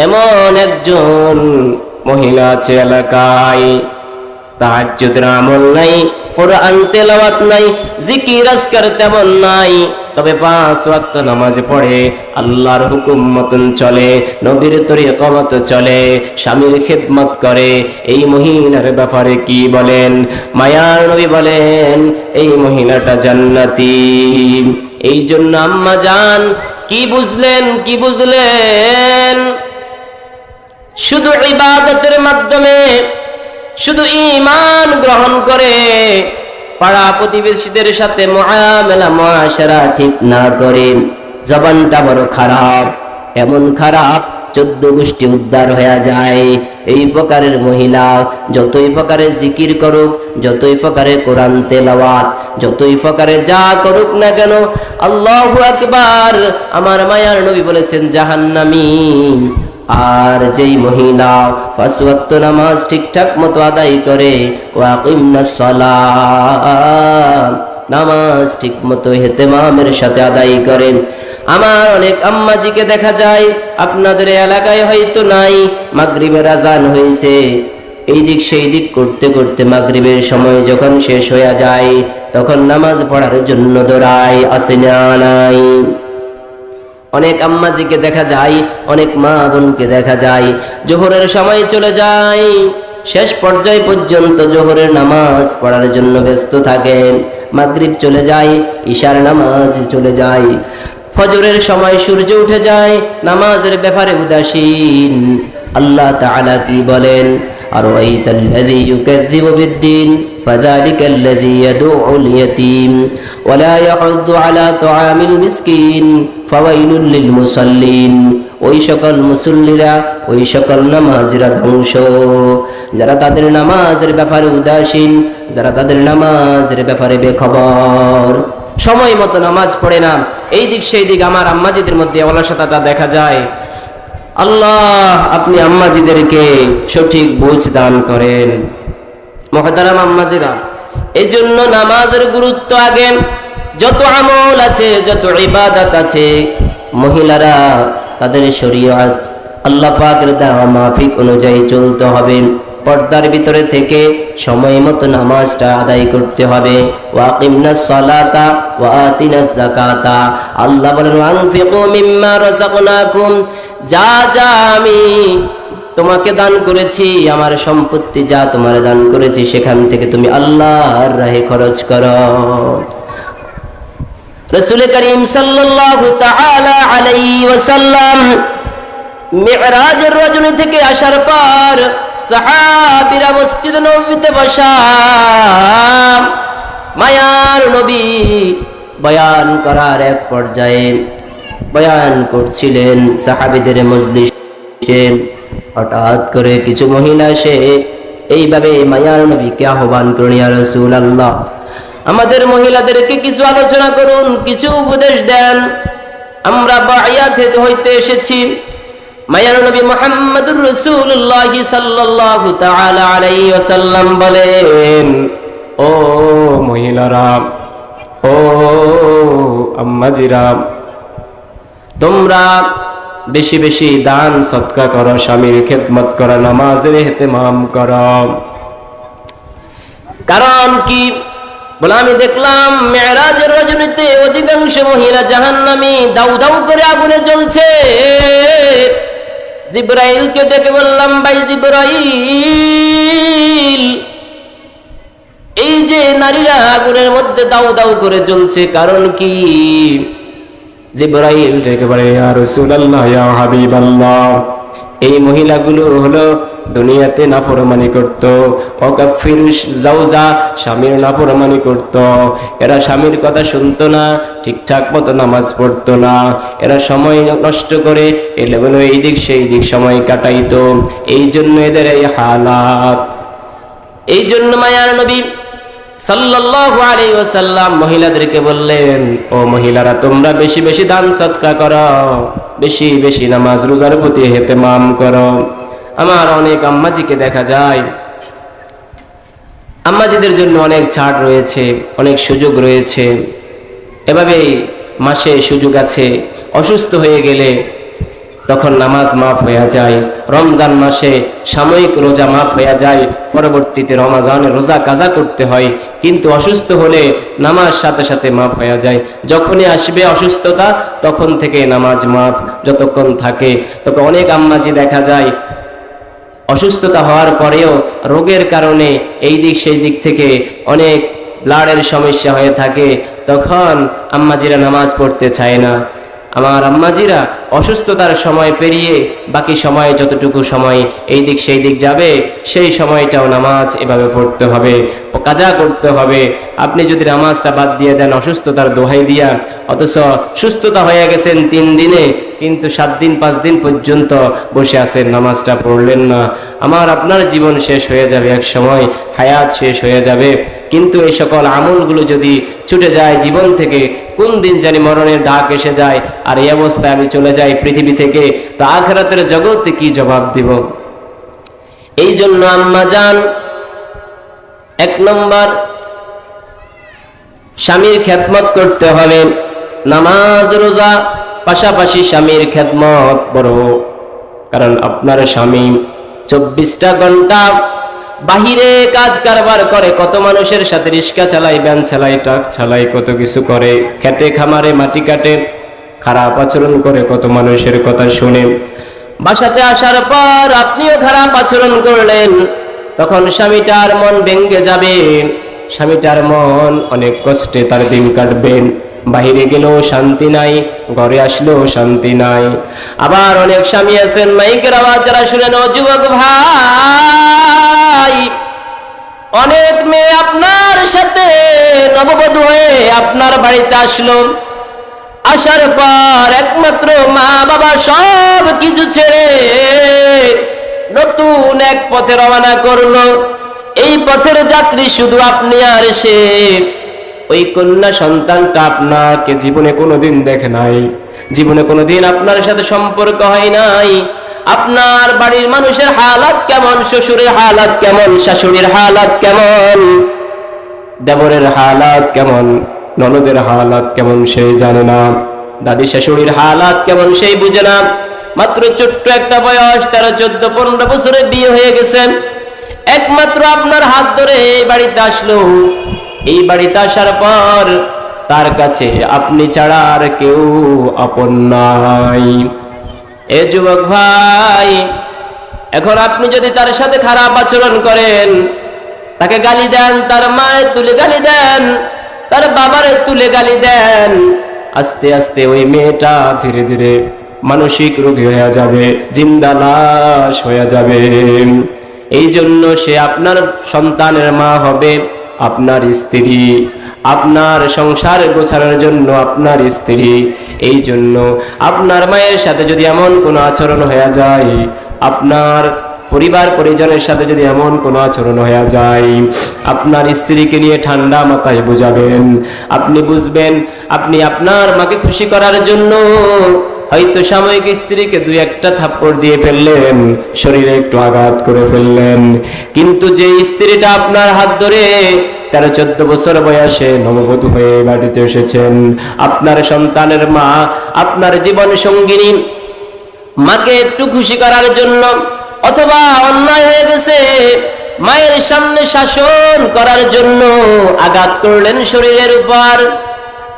A: এমন একজন মহিলা আছে এলাকায়, তাহাজ্জুদের আমল নাই, কোরআন তেলাওয়াত নাই, জিকির আজকার তেমন নাই, তবে 5 ওয়াক্ত নামাজ পড়ে, আল্লাহর হুকুম মতন চলে, নবীর তরিকা মতো চলে, স্বামীর খিদমত করে। এই মহিলার ব্যাপারে কি বলেন? মায়ার নবী বলেন, এই মহিলাটা জান্নাতি। এই জন্য আম্মা জান, কি বুঝলেন? কি বুঝলেন? শুধু ইবাদতের মাধ্যমে, শুধু ঈমান গ্রহণ করে, পাড়া প্রতিবেশীদের সাথে মুআমালা মুআশারা ঠিক না করে, জবানটা বড় খারাপ, এমন খারাপ 14 গোষ্ঠী উদ্ধার হয়ে যায়। এই প্রকারের মহিলা যতই প্রকারে জিকির করুক, যতই প্রকারে কোরআন তেলাওয়াত, যতই প্রকারে যা করুক না কেন, আল্লাহু আকবার, আমার মায়ার নবী বলেছেন জাহান্নামী। আর যেই মহিলা 5 ওয়াক্ত নামাজ ঠিকঠাক মতো আদায় করে, ওয়াকিমনাস সালাত, নামাজ ঠিক মতো ইহতিমামের সাথে আদায় করে। আমার অনেক আম্মাজিকে দেখা যায়, আপনাদের এলাকায় হয়তো নাই, মাগরিবের আজান হয়েছে, এই দিক সেই দিক করতে করতে মাগরিবের সময় যখন শেষ হয়ে যায়, তখন নামাজ পড়ার জন্য দৌড়ায়, আসে না নাই। অনেক আম্মাজিকে দেখা যায়, অনেক মা বোনকে দেখা যায়, জোহরের সময় চলে যায়, শেষ পর্যায় পর্যন্ত জোহরের নামাজ পড়ার জন্য ব্যস্ত থাকে। মাগরিব চলে যায়, ইশার নামাজ চলে যায়, ফজরের সময় সূর্য উঠে যায়, নামাজের ব্যাপারে উদাসীন। আল্লাহ তাআলা কি বলেন, আরাইতাল্লাযী ইউকাযযিবু বিদ্দীন ফাযালিকাল্লাযী ইয়াদউল ইয়াতীম ওয়া লা ইয়াহুদ্দু আলা তুআমিল মিসকিন ফাওয়াইলুল লিল মুসাল্লিন। ওই সকল মুসল্লিরা, ওই সকল নামাজিরা ধ্বংস যারা তাদের নামাজের ব্যাপারে উদাসীন, যারা তাদের নামাজের ব্যাপারে বেখবর, সময় মতো নামাজ পড়ে না। এই দিক সেই দিক আমার আম্মাজিদের মধ্যে অলসতাটা দেখা যায়। আল্লাহ আপনি আম্মাজিদেরকে সঠিক বুঝ দান করেন। মুহতারাম আম্মাজিরা, এই জন্য নামাজের গুরুত্ব আগে। যত আমল আছে, যত ইবাদত আছে, মহিলারা তাদের শরীয়ত আল্লাহ পাকের দেওয়া মাফিক অনুযায়ী চলতে হবে। পর্দার ভিতরে থেকে সময় মতো নামাজটা আদায় করতে হবে। ওয়াকিমনাস সালাতা ওয়া আতিনাজ যাকাতা। আল্লাহ বলেন আনফিকু মিম্মা রাযাকনাকুম, যা যা আমি তোমাকে দান করেছি, আমার সম্পত্তি যা তোমার দান করেছি, সেখান থেকে তুমি আল্লাহর রাহে খরচ করো। রাসূল করিম সাল্লাল্লাহু তাআলা আলাইহি ওয়াসাল্লাম মিরাজের রজনী থেকে আসার পর সাহাবীরা মসজিদে নববীতে বসা মায়ার নবী বয়ান করার এক পর্যায়ে বয়ান করছিলেন সাহাবীদের মজলিসে। হঠাৎ করে কিছু মহিলা এসে এইভাবে মায়ার নবীকে আহ্বান করলেন, ইয়া রাসূলুল্লাহ, আমাদের মহিলাদেরকে কিছু আলোচনা করুন, কিছু উপদেশ দেন, আমরা বায়াত হইতে এসেছি। মায়ার নবী মুহাম্মদুর রাসূলুল্লাহ সাল্লাল্লাহু তাআলা আলাইহি ওয়াসাল্লাম বলেন, ও মহিলারা, ও আম্মাজিরা, তোমরা বেশি বেশি দান সদকা করো, স্বামীর খেদমত করো, নামাজের ইহতিমাম করো। কারণ কি? বলে আমি দেখলাম মেরাজের রজনীতে অধিকাংশ মহিলা জাহান্নামী, দাউ দাউ করে আগুনে জ্বলছে। জিবরাইলকে ডেকে বললাম, ভাই জিবরাইল, এই যে নারীরা আগুনের মধ্যে দাউ দাউ করে জ্বলছে, কারণ কি? জিবরাইল ডেকে বলে, ইয়া রাসূলুল্লাহ, ইয়া হাবিবাল্লাহ, এই মহিলাগুলো হলো দুনিয়াতে নাফরমানি করত, ওয়াকাফিরুশ জাওজা, স্বামীর নাফরমানি করত। এরা স্বামীর কথা শুনতো না, ঠিকঠাক মতো নামাজ পড়তো না, এরা সময় নষ্ট করে এলোমেলো এই দিক সেই দিক সময় কাটাইতো। এই জন্য এদের এই হালাত। এই জন্য মায়ার নবী সাল্লাল্লাহু আলাইহি ওয়াসাল্লাম মহিলাদেরকে বললেন, ও মহিলারা, তোমরা বেশি বেশি দান সদকা করো, বেশি বেশি নামাজ রোজার প্রতি ইহতিমাম করো। আমার অনেক আম্মাজিকে দেখা যায়, আম্মাজিদের জন্য অনেক ছাড় রয়েছে, অনেক সুযোগ রয়েছে। এভাবেই মাসে সুযোগ আছে। অসুস্থ হয়ে গেলে তখন নামাজ মাফ হয়ে যায়। রমজান মাসে সাময়িক রোজা মাফ হয়ে যায়, পরবর্তীতে রমজানের রোজা কাজা করতে হয়। কিন্তু অসুস্থ হলে নামাজ সাথে সাথে মাফ হয়ে যায়। যখনই আসবে অসুস্থতা, তখন থেকে নামাজ মাফ। যতক্ষণ থাকে তখন অনেক আম্মাজি দেখা যায় অসুস্থতা হওয়ার পরেও রোগের কারণে এই দিক সেই দিক থেকে অনেক ব্লাডের সমস্যা হয়ে থাকে, তখন আম্মাজিরা নামাজ পড়তে চায় না। আমার আম্মাজিরা অসুস্থতার সময় পেরিয়ে বাকি সময় যতটুকু সময় এই দিক সেই দিক যাবে, সেই সময়টাও নামাজ এভাবে পড়তে হবে, কাজা করতে হবে। আপনি যদি নামাজটা বাদ দিয়ে দেন অসুস্থতার দোহাই দিয়া, অথচ সুস্থতা হয়ে গেছেন 3 দিনে, কিন্তু 7 দিন 5 দিন পর্যন্ত বসে আছেন, নামাজটা পড়লেন না, আমার আপনার জীবন শেষ হয়ে যাবে, এক সময় হায়াত শেষ হয়ে যাবে। কিন্তু এই সকল আমলগুলো যদি ছুটে যায় জীবন থেকে, কোন দিন জানি মরণের ডাক এসে যায়, আর এই অবস্থায় আমি চলে যাই পৃথিবী থেকে, তো আখিরাতের জগতে কি জবাব দিব? এই জন্য আম্মা জান, 1 নম্বর স্বামীর খেদমত করতে হবে। নামাজ রোজা পাশাপাশি স্বামীর খেদমত বড়, কারণ আপনার স্বামী 24টা ঘন্টা বাহিরে কাজ কারবার করে, কত মানুষের সাথে রিক্সা চালায়, ভ্যান চালায়, ট্রাক চালায়, কত কিছু করে, খেটে খামারে মাটি কাটে, খারাপ আচরণ করে, কত মানুষের কথা শুনে। বাসাতে আসার পর আপনিও খারাপ আচরণ করলেন, তখন স্বামীটার মন ভেঙে যাবে, স্বামীটার মন অনেক কষ্টে তার দিন কাটবে। বাহিরে গেলেও শান্তি নাই, ঘরে আসলেও শান্তি নাই। আবার অনেক স্বামী আছেন, মাইকের আওয়াজ যারা শুনেন, ও যুবক ভাই, অনেক মেয়ে আপনার সাথে নববধূ হয়ে আপনার বাড়িতে আসলো, আসার পর একমাত্র মা বাবা সব কিছু ছেড়ে নতুন এক পথে রওনা করলো। এই পথের যাত্রী শুধু আপনি আর সে। ওই কন্যা সন্তানটা আপনাকে জীবনে কোনোদিন দেখে নাই, জীবনে কোনোদিন আপনার সাথে সম্পর্ক হয় নাই। আপনার বাড়ির মানুষের হালাত কেমন, শ্বশুরের হালাত কেমন, শাশুড়ির হালাত কেমন, দেবরের হালাত কেমন, ননদের হালাত কেমন সে জানে না, দাদি শাশুড়ির হালাত কেমন সেই বুঝে না। মাত্র ছোট্ট একটা বয়স, 13, 14, 15 বছরে বিয়ে হয়ে গেছে, একমাত্র আপনার হাত ধরে এই বাড়িতে আসলো। এই বাড়িতে আসার পর তার কাছে আপনি ছাড়া আর কেউ আপন নাই। এ যুবক ভাই, এখন আপনি যদি তার সাথে খারাপ আচরণ করেন, তাকে গালি দেন, তার মায়ের তুলে গালি দেন, তার বাবারে তুলে গালি দেন, আস্তে আস্তে ওই মেয়েটা ধীরে ধীরে মানসিক রোগী হয়ে যাবে, জিন্দা লাশ হয়ে যাবে। এই জন্য সে আপনার সন্তানের মা হবে, আপনার স্ত্রী, আপনার সংসার গোছানোর জন্য আপনার স্ত্রী। এই জন্য আপনার মায়ের সাথে যদি এমন কোনো আচরণ হয়ে যায়, আপনার পরিবার পরিজনের সাথে যদি এমন কোনো আচরণ হয়ে যায়, আপনার স্ত্রীকে নিয়ে ঠান্ডা মাথায় বুঝাবেন। আপনি বুঝবেন আপনি আপনার মাকে খুশি করার জন্য হয়তো সাময়িক স্ত্রীকে 2-1টা থাপ্পড় দিয়ে ফেললেন, শরীরে একটু আঘাত করে ফেললেন, কিন্তু যে স্ত্রীটা আপনার হাত ধরে 13-14 বছর বয়সে নববধূ হয়ে বাড়িতে এসেছেন, আপনার সন্তানের মা, আপনার জীবন সঙ্গিনী, মাকে একটু খুশি করার জন্য অথবা অন্যায় হয়ে গেছে মায়ের সামনে শাসন করার জন্য আঘাত করলেন শরীরের উপর,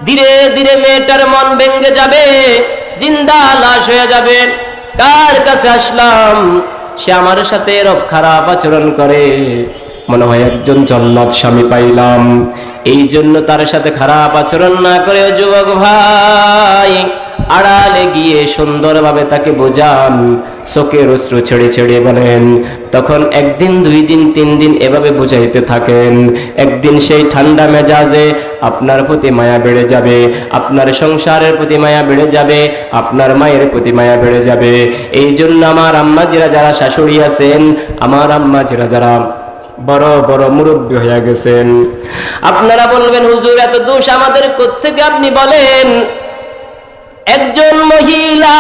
A: ধীরে ধীরে মেয়েটার মন ভেঙে যাবে, জিন্দা লাশ হয়ে যাবে। কার কাছে আসলাম, সে আমার সাথে এরকম খারাপ আচরণ করে, মনে হয় একজন জল্লাদ স্বামী পাইলাম। এই জন্য তার সাথে খারাপ আচরণ না করে যুবক ভাই আড়ালে গিয়ে সুন্দরভাবে তাকে বোঝান, চোখের অশ্রু ছেড়ে ছেড়ে বলেন। তখন 1 দিন 2 দিন 3 দিন এভাবে বোঝাইতে থাকেন। একদিন সেই ঠান্ডা মেজাজে আপনার প্রতি মায়া বেড়ে যাবে, আপনার সংসারের প্রতি মায়া বেড়ে যাবে, আপনার মায়ের প্রতি মায়া বেড়ে যাবে। এই জন্য আমার আম্মাজিরা যারা শাশুড়ি আছেন, আমার আম্মাজিরা যারা বড় বড় মুরব্বী হয়ে গেছেন, আপনারা বলবেন, হুজুর এত দোষ আমাদের কোত্থেকে আপনি বলেন? একজন মহিলা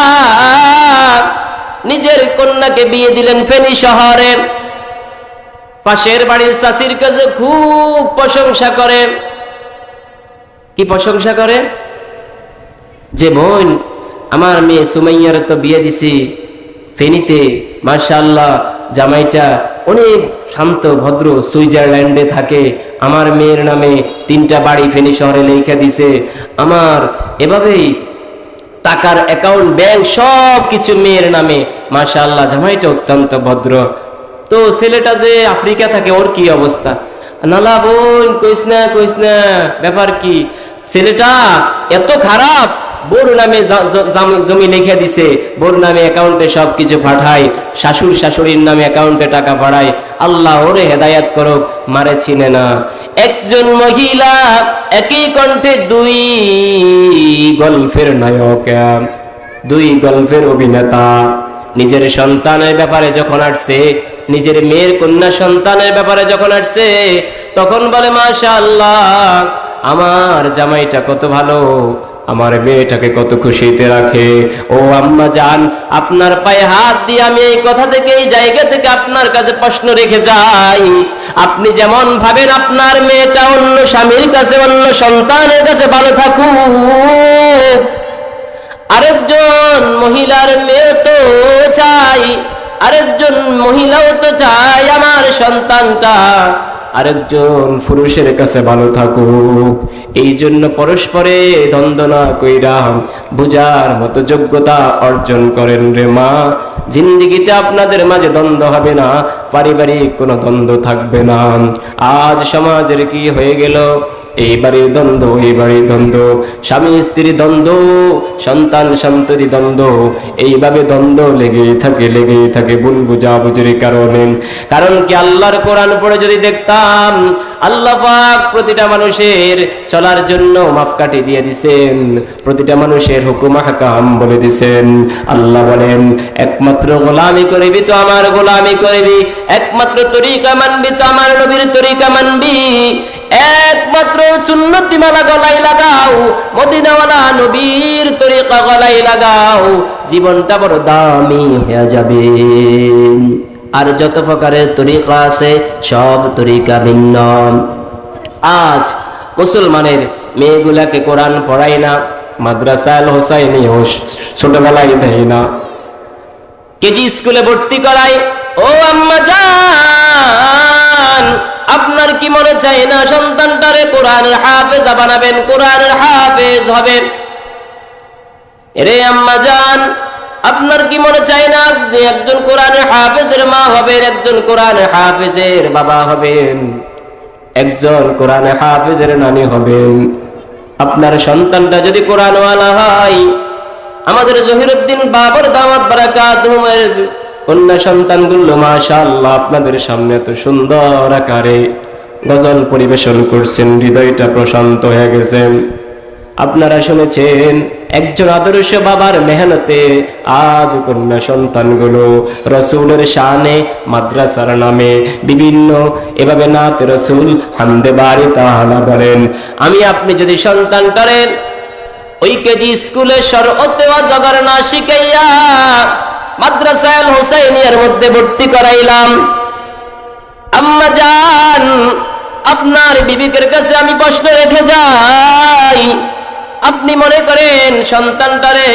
A: নিজের কন্যাকে বিয়ে দিলেন ফেনী শহরে, পাশের বাড়ির চাচির কাছে খুব প্রশংসা করে। কি প্রশংসা করে? যে বোন, আমার মেয়ে সুমাইয়ার তো বিয়ে দিছি ফেনীতে, মাশাআল্লাহ, জামাইটা অনেক শান্ত ভদ্র, সুইজারল্যান্ডে থাকে, আমার মেয়ের নামে 3টা বাড়ি ফেনী শহরে লেখা দিছে, আমার এভাবেই টাকার অ্যাকাউন্ট, ব্যাংক সব কিছু মেয়ের নামে, মাশাআল্লাহ, জামাইটা অত্যন্ত ভদ্র। তো ছেলেটা যে আফ্রিকা থাকে, ওর কি অবস্থা? নালা বোন, কইস না, ব্যাপার কি? ছেলেটা এত খারাপ, বোর নামে জমি লিখে দিছে, বোর নামে অ্যাকাউন্টে সব কিছু পাঠায়, শাশুড়ির নামে অ্যাকাউন্টে টাকা পাঠায়। আল্লাহ ওরে হেদায়াত করুক, মারে চিনে না। একজন মহিলা একই কণ্ঠে 2 গল্পের নায়ক, 2 গল্পের অভিনেতা, নিজের সন্তানের ব্যাপারে যখন আসছে, নিজের মেয়ের কন্যা সন্তানের ব্যাপারে যখন আসছে, তখন বলে, মাশাআল্লাহ, আমার জামাইটা কত ভালো, আমার মেয়েটাকে কত খুশিতে রাখে। ও আম্মা জান, আপনার পায়ে হাত দিয়ে আমি এই কথা থেকে, এই জায়গা থেকে আপনার কাছে প্রশ্ন রেখে যাই, আপনি যেমন ভাবেন আপনার মেয়েটা অন্য স্বামীর কাছে, অন্য সন্তানের কাছে ভালো থাকুক, আরেকজন মহিলার মেয়ে তো চাই, আরেকজন মহিলাও তো চাই আমার সন্তানটা আরেকজন পুরুষের কাছে ভালো থাকুক। এই জন্য পরস্পরে দ্বন্দ্ব না কইরা বুঝার মতো যোগ্যতা অর্জন করেন রে মা। জিন্দেগিতে আপনাদের মাঝে দ্বন্দ্ব হবে না, পারিবারিক কোনো দ্বন্দ্ব থাকবে না। আজ সমাজের কি হয়ে গেল, এই বাড়ির দ্বন্দ্ব, এই বাড়ির দ্বন্দ্ব, স্বামী স্ত্রী দ্বন্দ্ব, সন্তান সন্ততি দ্বন্দ্ব, এইভাবে দ্বন্দ্ব লেগেই থাকে ভুল বুঝাবুঝির কারণে। কারণ কি, আল্লাহর কোরআন পড়ে যদি দেখতাম আল্লাহ পাক প্রতিটা মানুষের চলার জন্য মাপকাঠি দিয়ে দিছেন, প্রতিটা মানুষের হুকুম হাকাম বলে দিছেন। আল্লাহ বলেন, একমাত্র গোলামি করবি তো আমার গোলামি করবি, একমাত্র তরিকা মানবি তো আমার নবীর তরিকা মানবি, একমাত্র সুন্নতি মালা গলায় লাগাও, মদিনাওয়ালা নবীর তরিকা গলায় লাগাও, জীবনটা বড় দামি হয়ে যাবে। আর যত প্রকারের তরিকা আছে সব তরিকা ভিন্ন। আজ মুসলমানের মেয়েগুলাকে কোরআন পড়ায় না, মাদ্রাসা আল হোসাইনি ছোটবেলায় দেয় না, কেজি স্কুলে ভর্তি করায়। ও আম্মা জান, আপনার কি মনে চায় না সন্তানটারে কোরআনের হাফেজা বানাবেন, কোরআনের হাফেজ হবেন? রে আম্মা জান, আপনার কি মনে চায় না যে একজন কোরআনের হাফেজের মা হবেন, একজন কোরআনের হাফেজের বাবা হবেন, একজন কোরআনের হাফেজের নানি হবেন? আপনার সন্তানটা যদি কোরআনওয়ালা হয়, আমাদের জহিরুদ্দিন বাবার দাওয়াত বারাকাতুহুমের কন্যা সন্তানগুলো মাশাআল্লাহ আপনাদের সামনে এত সুন্দর আকারে গজল পরিবেশন করছেন, হৃদয়টা প্রশান্ত হয়ে গেছে। আপনারা শুনেছেন একজন আদর্শ বাবার মেহনতে আজ কন্যা সন্তানগুলো রসুলের শানে মাদ্রাসার নামে বিভিন্ন এভাবে নাত রসুল হামদে বারি তাআলা বলেন। আমি আপনি যদি সন্তানটারে ওই কেজি স্কুলে শরআতে ওয়া জগর না শিখাইয়া মাদ্রাসা আল হোসাইনিয়ার মধ্যে ভর্তি করাইলাম, আম্মা জান আপনার বিবেকের কাছে আমি প্রশ্ন রেখে যাই, আপনি মনে করেন সন্তানটারে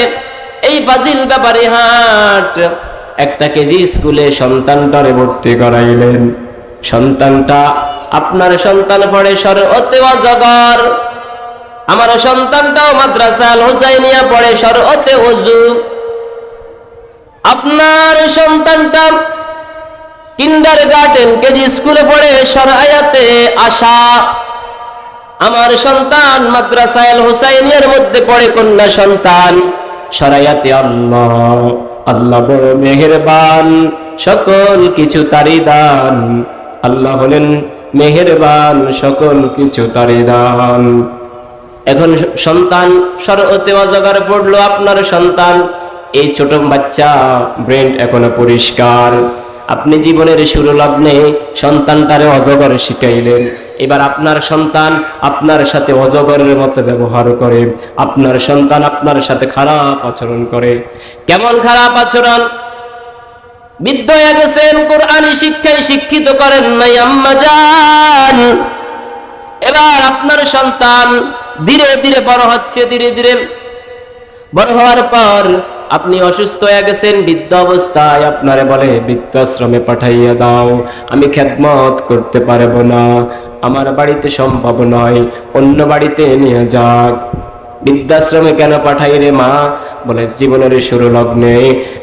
A: এই ফাজিল ব্যাপারী হাট একটা কেজি স্কুলে সন্তানটারে ভর্তি করাইলেন, সন্তানটা আপনার সন্তান পড়ে শরআতে ওয়া জগর, আমার সন্তানটাও মাদ্রাসা আল হোসাইনিয়া পড়ে শরআতে ওযু, আপনার সন্তানটা কিন্ডারগার্টেন কেজি স্কুলে পড়ে শরআয়াতে আশা, আমার সন্তান মাদ্রাসা আল হোসাইনিয়ার মধ্যে পড়ে কন্যা সন্তান শরআয়াতে আল্লাহ। আল্লাহ বড় মেহেরবান, সকল কিছু তারই দান, আল্লাহ হলেন মেহেরবান, সকল কিছু তারই দান। এখন সন্তান শরআতে ওয়া জগর পড়লো, আপনার সন্তান এই ছোট বাচ্চা ব্রেন এখনো পরিষ্কার, আপনি জীবনের শুরু লগ্নে সন্তানটারে অজগর শিখাইলেন, এবার আপনার সন্তান আপনার সাথে অজগরের মতো ব্যবহার করে, আপনার সন্তান আপনার সাথে খারাপ আচরণ করে। কেমন খারাপ আচরণ? বৃদ্ধ হয়ে গেছেন, কোরআনি শিক্ষায় শিক্ষিত করেন নাই আম্মা জান। এবার আপনার সন্তান ধীরে ধীরে বড় হচ্ছে, ধীরে ধীরে বড় হওয়ার পর আপনি অসুস্থ হয়ে গেছেন, বৃদ্ধ অবস্থায় আপনারে বলে বৃদ্ধাশ্রমে পাঠাইয়া দাও, আমি খেদমত করতে পারবো না, আমার বাড়িতে সম্ভব নয়, অন্য বাড়িতে নিয়ে যাক। বৃদ্ধাশ্রমে কেন পাঠাই রে মা? বলে জীবনের শুরু লগ্নে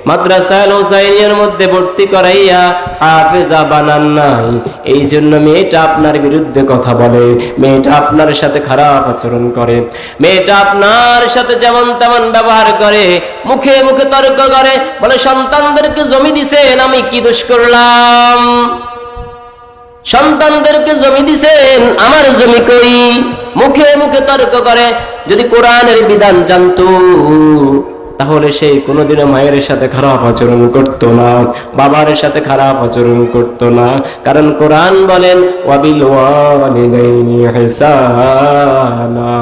A: মাদ্রাসা আল হোসাইনিয়ার মধ্যে ভর্তি করাইয়া হাফেজা বানান নাই, এই জন্য মেয়েটা আপনার বিরুদ্ধে কথা বলে, মেয়েটা আপনার সাথে খারাপ আচরণ করে, মেয়েটা আপনার সাথে যেমন তেমন ব্যবহার করে, মুখে মুখে তর্ক করে, বলে সন্তানদেরকে জমি দিছেন, আমি কি দোষ করলাম? সন্তানদেরকে জমি দিছেন, আমার জমি কই? মুখে মুখে তর্ক করে। যদি কোরআনের বিধান জানতো তাহলে সে কোনোদিনও মায়ের সাথে খারাপ আচরণ করতো না, বাবার সাথে খারাপ আচরণ করতো না, কারণ কোরআন বলেন ওয়াবিল ওয়ালিদাইনি ইহসানা,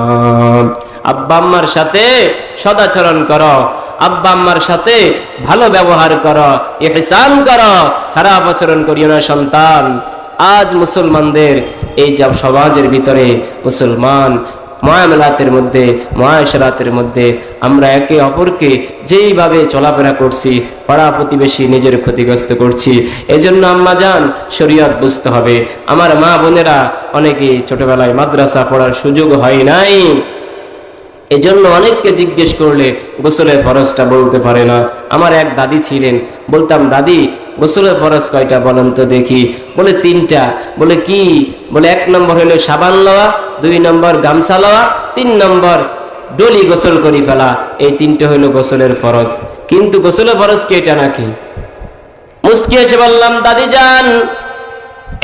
A: আব্বা আম্মার সাথে সদাচরণ করো, আব্বা আম্মার সাথে ভালো ব্যবহার করো, ইহসান করো, খারাপ আচরণ করিও না সন্তান। আজ মুসলমানদের এই যে সমাজের ভিতরে মুসলমান মুআমালাতের মধ্যে, মুআশারাতের মধ্যে আমরা একে অপরকে যেইভাবে চলাফেরা করছি, পাড়া প্রতিবেশী নিজের ক্ষতিগ্রস্ত করছি। এজন্য আম্মা জান শরীয়ত বুঝতে হবে। আমার মা বোনেরা অনেকেই ছোটবেলায় মাদ্রাসা পড়ার সুযোগ হয় নাই, এজন্য অনেককে জিজ্ঞেস করলে গোসলের ফরজটা বলতে পারে না। আমার এক দাদি ছিলেন, বলতাম দাদি গোসলের ফরজ কয়টা বলেন তো দেখি? বলে 3টা। বলে কি? বলে 1 নম্বর হলো সাবান লওয়া, 2 নম্বর গামছা লওয়া, 3 নম্বর ডলি গোসল করি ফেলা। এই 3টে হইল গোসলের ফরজ। কিন্তু গোসলের ফরজ কি এটা নাকি? মুস্কি এসে বললাম, দাদি যান,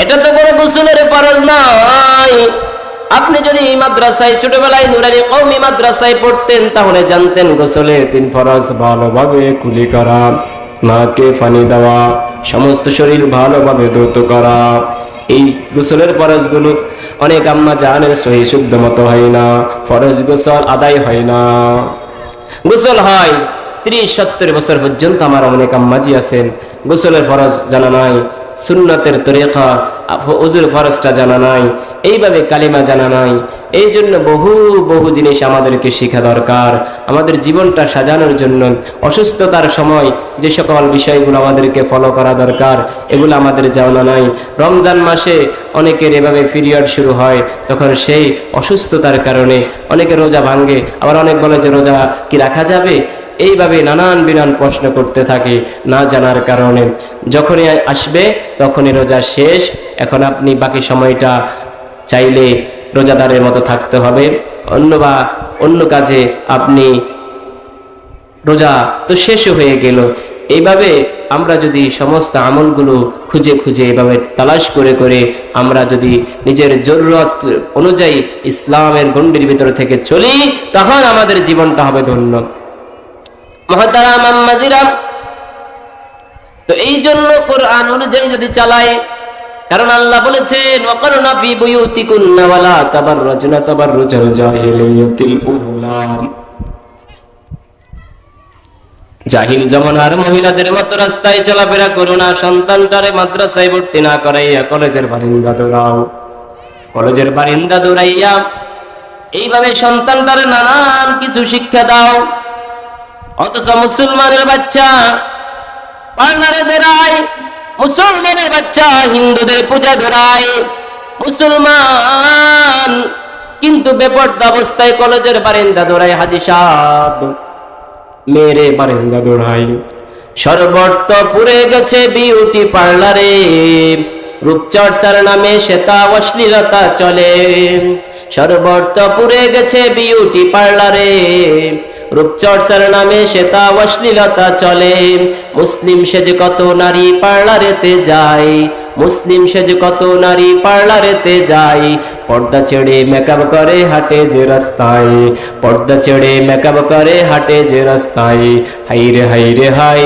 A: এটা তো কোনো গোসলের ফরজ নয়। আপনি যদি মাদ্রাসায় ছোটবেলায় নুরানি কওমি মাদ্রাসায় পড়তেন তাহলে জানতেন গোসলের 3 ফরজ। ভালোভাবে কুলি করা, নাকে পানি দেওয়া, সমস্ত শরীর ভালোভাবে ধৌত করা। এই গোসলের ফরজগুলো অনেক আম্মা জানের সহি শুদ্ধ মতো হয় না, ফরজ গোসল আদায় হয় না। গোসল হয় 30-70 বছর পর্যন্ত। আমার অনেক আম্মাজি আছেন গোসলের ফরজ জানা নাই, সুন্নতের তরিকা ওযুর ফরজটা জানা নাই, এইভাবে কালিমা জানা নাই। এই জন্য বহু জিনিস আমাদেরকে শেখা দরকার আমাদের জীবনটা সাজানোর জন্য। অসুস্থতার সময় যে সকল বিষয়গুলো আমাদেরকে ফলো করা দরকার এগুলো আমাদের জানা নাই। রমজান মাসে অনেকের এভাবে পিরিয়ড শুরু হয়, তখন সেই অসুস্থতার কারণে অনেকে রোজা ভাঙে, আবার অনেক বলে যে রোজা কি রাখা যাবে। এইভাবে নানান বিনান প্রশ্ন করতে থাকে না জানার কারণে। যখনই আসবে তখনই রোজা শেষ। এখন আপনি বাকি সময়টা চাইলে রোজাদারের মতো থাকতে হবে, অন্য কাজে আপনি রোজা তো শেষ হয়ে গেল। এইভাবে আমরা যদি সমস্ত আমলগুলো খুঁজে এভাবে তালাশ করে আমরা যদি নিজের জরুরত অনুযায়ী ইসলামের গণ্ডির ভিতর থেকে চলি, তখন আমাদের জীবনটা হবে ধন্য। মুহতারাম আম্মাজিরা, তো এই জন্য কোরআন অনুযায়ী যদি চালায়, কারণ আল্লাহ বলেছেন ওয়াকরনা ফি বুয়ুতিকুন্না ওয়ালা তাবাররাজনা তাবাররুজাল জাহিলিয়াতিল উলা। জাহিল জামানার মহিলাদের মতো রাস্তায় চলাফেরা করো না। সন্তানটারে মাদ্রাসায় ভর্তি না করাইয়া কলেজের বারিন্দা দৌড়াইয়া এইভাবে সন্তানটারে নানান কিছু শিক্ষা দাও। অথচ মুসলমানের বাচ্চা পার্লারে দৌড়ায়, মুসলমানের বাচ্চা হিন্দুদের পূজা ধরায়। মুসলমান কিন্তু বেপরদা অবস্থায় কলেজের বারিন্দা দৌড়ায়, হাজি সাহেব মেরে বারিন্দা দৌড়ায়। সর্বত্র পুড়ে গেছে বিউটি পার্লারে, রূপচর্চার নামে শ্বেতা অশ্লীলতা চলে। সর্বত্র পুড়ে গেছে বিউটি পার্লারে, রূপচর্চার নামে শ্বেতা অশ্লীলতা চলে। মুসলিম সেজে কত নারী পার্লারেতে যায়, মুসলিম সেজে কত নারী পার্লারেতে যায়। পর্দা ছেড়ে মেকআপ করে হাঁটে যে রাস্তায়, পর্দা ছেড়ে মেকআপ করে হাঁটে যে রাস্তায়। হাইরে হাই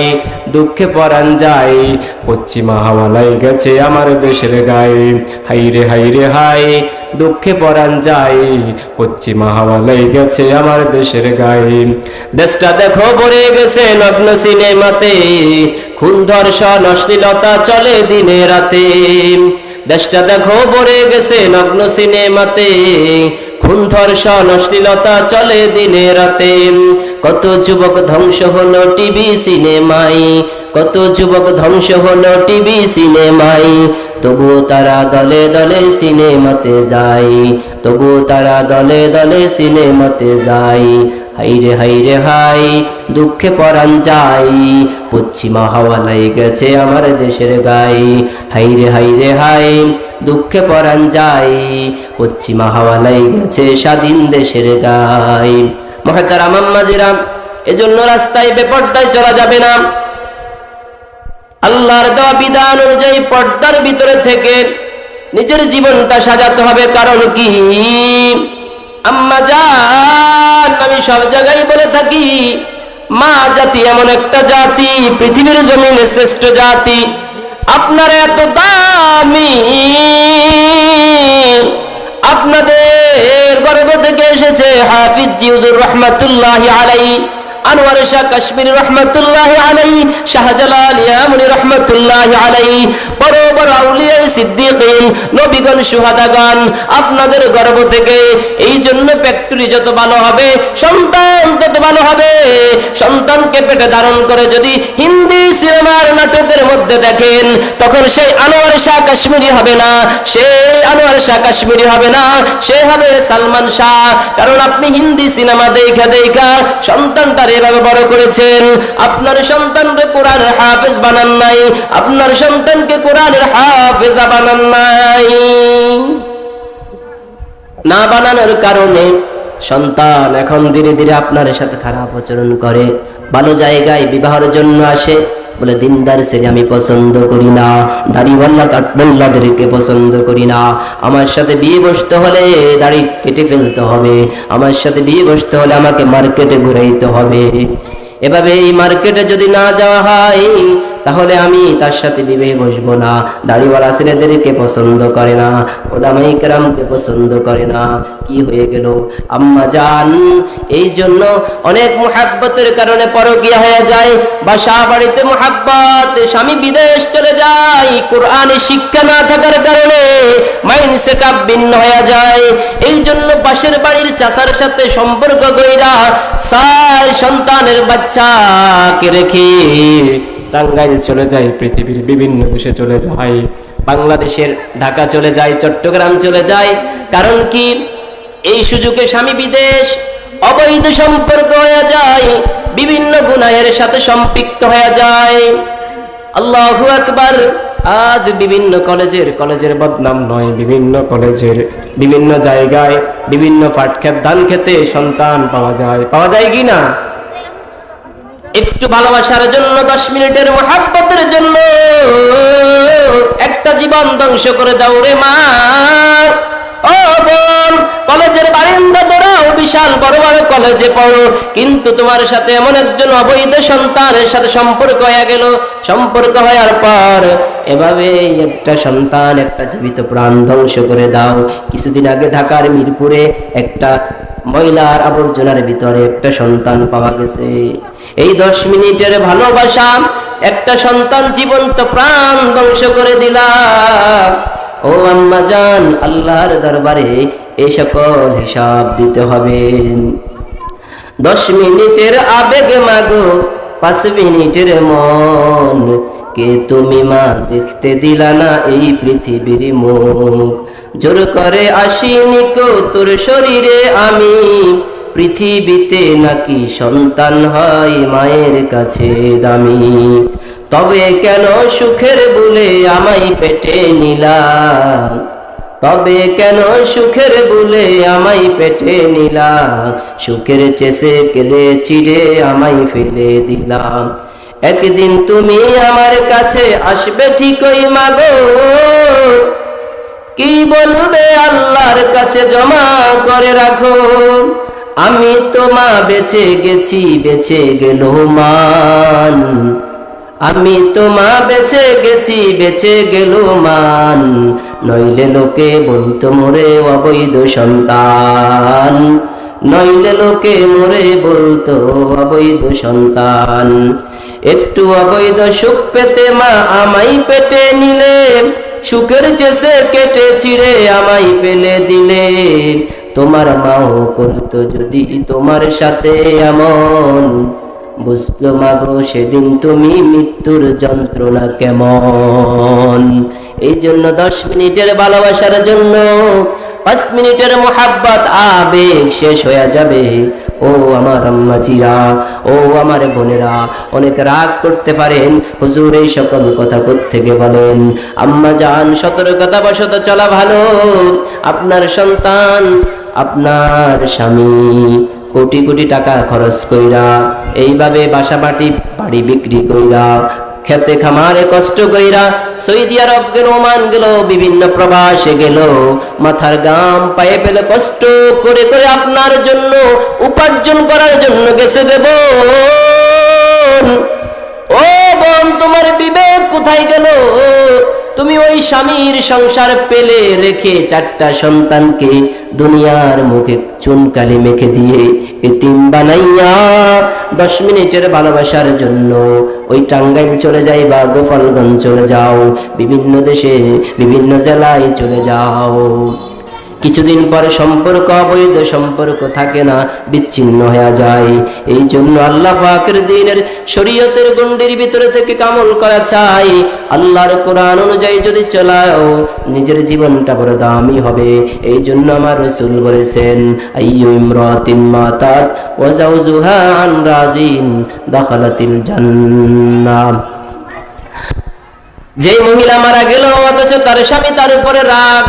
A: দুঃখে পরাণ যায়, পশ্চিমা হাওয়ালাই গেছে আমার দেশের গায়ে। হাইরে হাই দুঃখে পরাণ যায়, পশ্চিমা হাওয়ালাই গেছে আমার দেশের গায়ে। দেশটা দেখো ভরে গেছে নগ্ন সিনেমাতে, খুন ধর্ষণ অশ্লীলতা চলে দিনে রাতে। দেশটা দেখো ভরে গেছে নগ্ন সিনেমাতে, খুন ধর্ষণ অশ্লীলতা চলে দিনে রাতে। কত যুবক ধ্বংস হলো টিভি সিনেমায়, কত যুবক ধ্বংস হলো টিভি সিনেমায়। তবু তারা দলে দলে সিনেমাতে যায়, তবু তারা দলে দলে সিনেমাতে যায়। হাইরে হাই দুঃখে পরাণ যায়, পশ্চিমা হাওয়ালাই গেছে আমার দেশের গায়ে। হাইরে হাই দুঃখে পরাণ যায়, পশ্চিমা হাওয়ালাই গেছে স্বাধীন দেশের গায়ে। মুহতারাম আম্মাজিরা, এজন্য রাস্তায় বেপরদায় চলা যাবে না। আল্লাহর দেওয়া বিধান অনুযায়ী পর্দার ভিতরে থেকে নিজের জীবনটা সাজাতে হবে। কারণ কি আম্মা জান, আমি সব জায়গায় বলে থাকি, মা জাতি এমন একটা জাতি, পৃথিবীর জমিনে শ্রেষ্ঠ জাতি। আপনারা এত দামি, আপনাদের গর্ভ থেকে এসেছে হাফিজ জি হুজুর রহমাতুল্লাহি আলাইহি, আনোয়ার শাহ কাশ্মীরি রহমাতুল্লাহি আলাইহি, শাহজালাল ইয়ামনি রহমাতুল্লাহি আলাইহি, বড় বড় আউলিয়া সিদ্দিকিন, নবীগণ, শুহাদাগণ আপনাদের গর্ভ থেকে। এই জন্য ফ্যাক্টরি যত ভালো হবে সন্তান তত ভালো হবে। সন্তানকে পেটে ধারণ করে যদি হিন্দি সিনেমার নাটকের মধ্যে দেখেন, তখন সেই আনোয়ার শাহ কাশ্মীরি হবে না, সে আনোয়ার শাহ কাশ্মীরি হবে না, সে হবে সালমান শাহ। কারণ আপনি হিন্দি সিনেমা দেখা সন্তানটার এভাবে বড় করেছেন। আপনার সন্তানকে কোরআনের হাফেজ বানান নাই, আপনার সন্তানকে কোরআনের হাফেজা বানান নাই। না বানানোর কারণে সন্তান এখন ধীরে ধীরে আপনার সাথে খারাপ আচরণ করে। ভালো জায়গায় বিবাহের জন্য আসে, বলে দিনদার ছেলে আমি পছন্দ করি না, দাড়িওয়ালা কাঠমোল্লাদেরকে পছন্দ করি না, আমার সাথে বিয়ে বসতে হলে দাড়ি কেটে ফেলতে হবে, আমার সাথে বিয়ে বসতে হলে আমাকে মার্কেটে ঘুরাইতে হবে। এভাবে এই মার্কেটে যদি না যাওয়া হয় তাহলে আমি তার সাথে বিবাহে বসবো না। দাড়িওয়ালা ছেলেদেরকে পছন্দ করে না, ওলামায়ে কেরামকে পছন্দ করে না। কি হয়ে গেল আম্মা জান? এই জন্য অনেক মুহাব্বতের কারণে পরকীয়া হয়ে যায়। বাসা বাড়িতে মুহাব্বত, স্বামী বিদেশ চলে যায়, কোরআনে শিক্ষা না থাকার কারণে মাইন্ড সেটআপ ভিন্ন হয়ে যায়। এই জন্য পাশের বাড়ির চাচার সাথে সম্পর্ক কইরা 4 সন্তানের বাচ্চাকে রেখে টাঙ্গাইল চলে যায়, পৃথিবীর বিভিন্ন দেশে চলে যায়, বাংলাদেশের ঢাকা চলে যায়, চট্টগ্রাম চলে যায়। কারণ কি? এই সুযোগে স্বামী বিদেশ, অবৈধ সম্পর্ক হয়ে যায়, বিভিন্ন গুনাহের সাথে সম্পৃক্ত হয়ে যায়। আল্লাহু আকবার। আজ বিভিন্ন কলেজের বদনাম নয়, বিভিন্ন কলেজের বিভিন্ন জায়গায় বিভিন্ন পাটক্ষেত ধান খেতে সন্তান পাওয়া যায় কি না? একটু ভালোবাসার জন্য, 10 মিনিটের মুহাব্বতের জন্য একটা জীবন ধ্বংস করে দাও রে মা। ও বোন, কলেজের বারিন্দা ধরাও, বিশাল বড় বড় কলেজে পড়ো, কিন্তু তোমার সাথে এমন একজন অবৈধ সন্তানের সাথে সম্পর্ক হয়ে গেল। সম্পর্ক হওয়ার পর এভাবে একটা সন্তান, একটা জীবিত প্রাণ ধ্বংস করে দাও। কিছুদিন আগে ঢাকার মিরপুরে একটা ময়লার আবর্জনার ভিতরে একটা সন্তান পাওয়া গেছে। এই 10 মিনিটের ভালোবাসা একটা সন্তান জীবন্ত প্রাণ ধ্বংস করে দিলাম। ও আম্মা জান, আল্লাহর দরবারে এই সকল হিসাব দিতে হবে। 10 মিনিটের আবেগ মাগো, 5 মিনিটের মন, কে তুমি মা দেখতে দিলা না এই পৃথিবীর মুখ। জোর করে আসিনি কো তোর শরীরে আমি, পৃথিবীতে নাকি সন্তান হয় মায়ের কাছে দামি। তবে কেন সুখের বলে আমায় পেটে নিলাম, তবে কেন সুখের বলে আমায় পেটে নিলাম, সুখের চেষে কেলে চিড়ে আমায় ফেলে দিলাম। একদিন তুমি আমার কাছে আসবে ঠিকই মাগো, কি বলবে আল্লাহর কাছে জমা করে রাখো। আমি তো মা বেঁচে গেছি, বেঁচে গেল মান, আমি তো মা বেঁচে গেছি, বেঁচে গেল মান। নইলে লোকে বলতো মোরে অবৈধ সন্তান, নইলে লোকে মোরে বলতো অবৈধ সন্তান। একটু অবৈধ সুখ পেতে মা আমায় পেটে নিলে, সুখের চেষে কেটে ছিঁড়ে আমায় ফেলে দিলে। তোমার মাও করতো যদি তোমার সাথে এমন, বুঝলো মাগো সেদিন তুমি মৃত্যুর যন্ত্রণা কেমন। এই জন্য 10 মিনিটের ভালোবাসার জন্য 5 মিনিটের মোহাব্বত আবেগ শেষ হয়ে যাবে। ও আমার আম্মাজিরা, ও আমার বোনেরা, অনেক রাগ করতে পারেন, হুজুর এই সকল কথা কোত্থেকে বলেন? আম্মা জান, সতর্কতা বশত চলা ভালো। আপনার সন্তান, আপনার স্বামী কোটি কোটি টাকা খরচ কইরা এইভাবে বাড়ি বিক্রি কইরা, খেতে খামারে কষ্ট কইরা সৌদি আরব গেল, ওমান গেল, বিভিন্ন প্রবাসে গেল, মাথার গাম পায়ে পেলে কষ্ট করে করে আপনার জন্য উপার্জন করার জন্য গেছে দেব। ও বোন, তোমার বিবেক কোথায় গেল? তুমি ওই স্বামীর সংসার পেলে রেখে 4টা সন্তানকে দুনিয়ার মুখে চুনকালি মেখে দিয়ে এতিম বানাইয়া 10 মিনিটের ভালোবাসার জন্য ওই টাঙ্গাইল চলে যাই বা গোপালগঞ্জ চলে যাও, বিভিন্ন দেশে বিভিন্ন জেলায় চলে যাও। কিছুদিন পরে সম্পর্ক, অবৈধ সম্পর্ক থাকে না, বিচ্ছিন্ন হয়ে যায়। এই জন্য আল্লাহ পাকের দ্বীনের শরীয়তের গণ্ডির ভিতরে থেকে কামল করা চাই। আল্লাহর কোরআন অনুযায়ী যদি চলাও, নিজের জীবনটা বড় দামি হবে। এই জন্য আমার রাসূল বলেছেন, আইয়ু ইমরাতিন মাতাত ওয়া যাওজুহা আন রাজিন দাখালাতিল জান্নাহ। যে মহিলা মারা গেল অথচ তার স্বামী তার উপরে রাগ,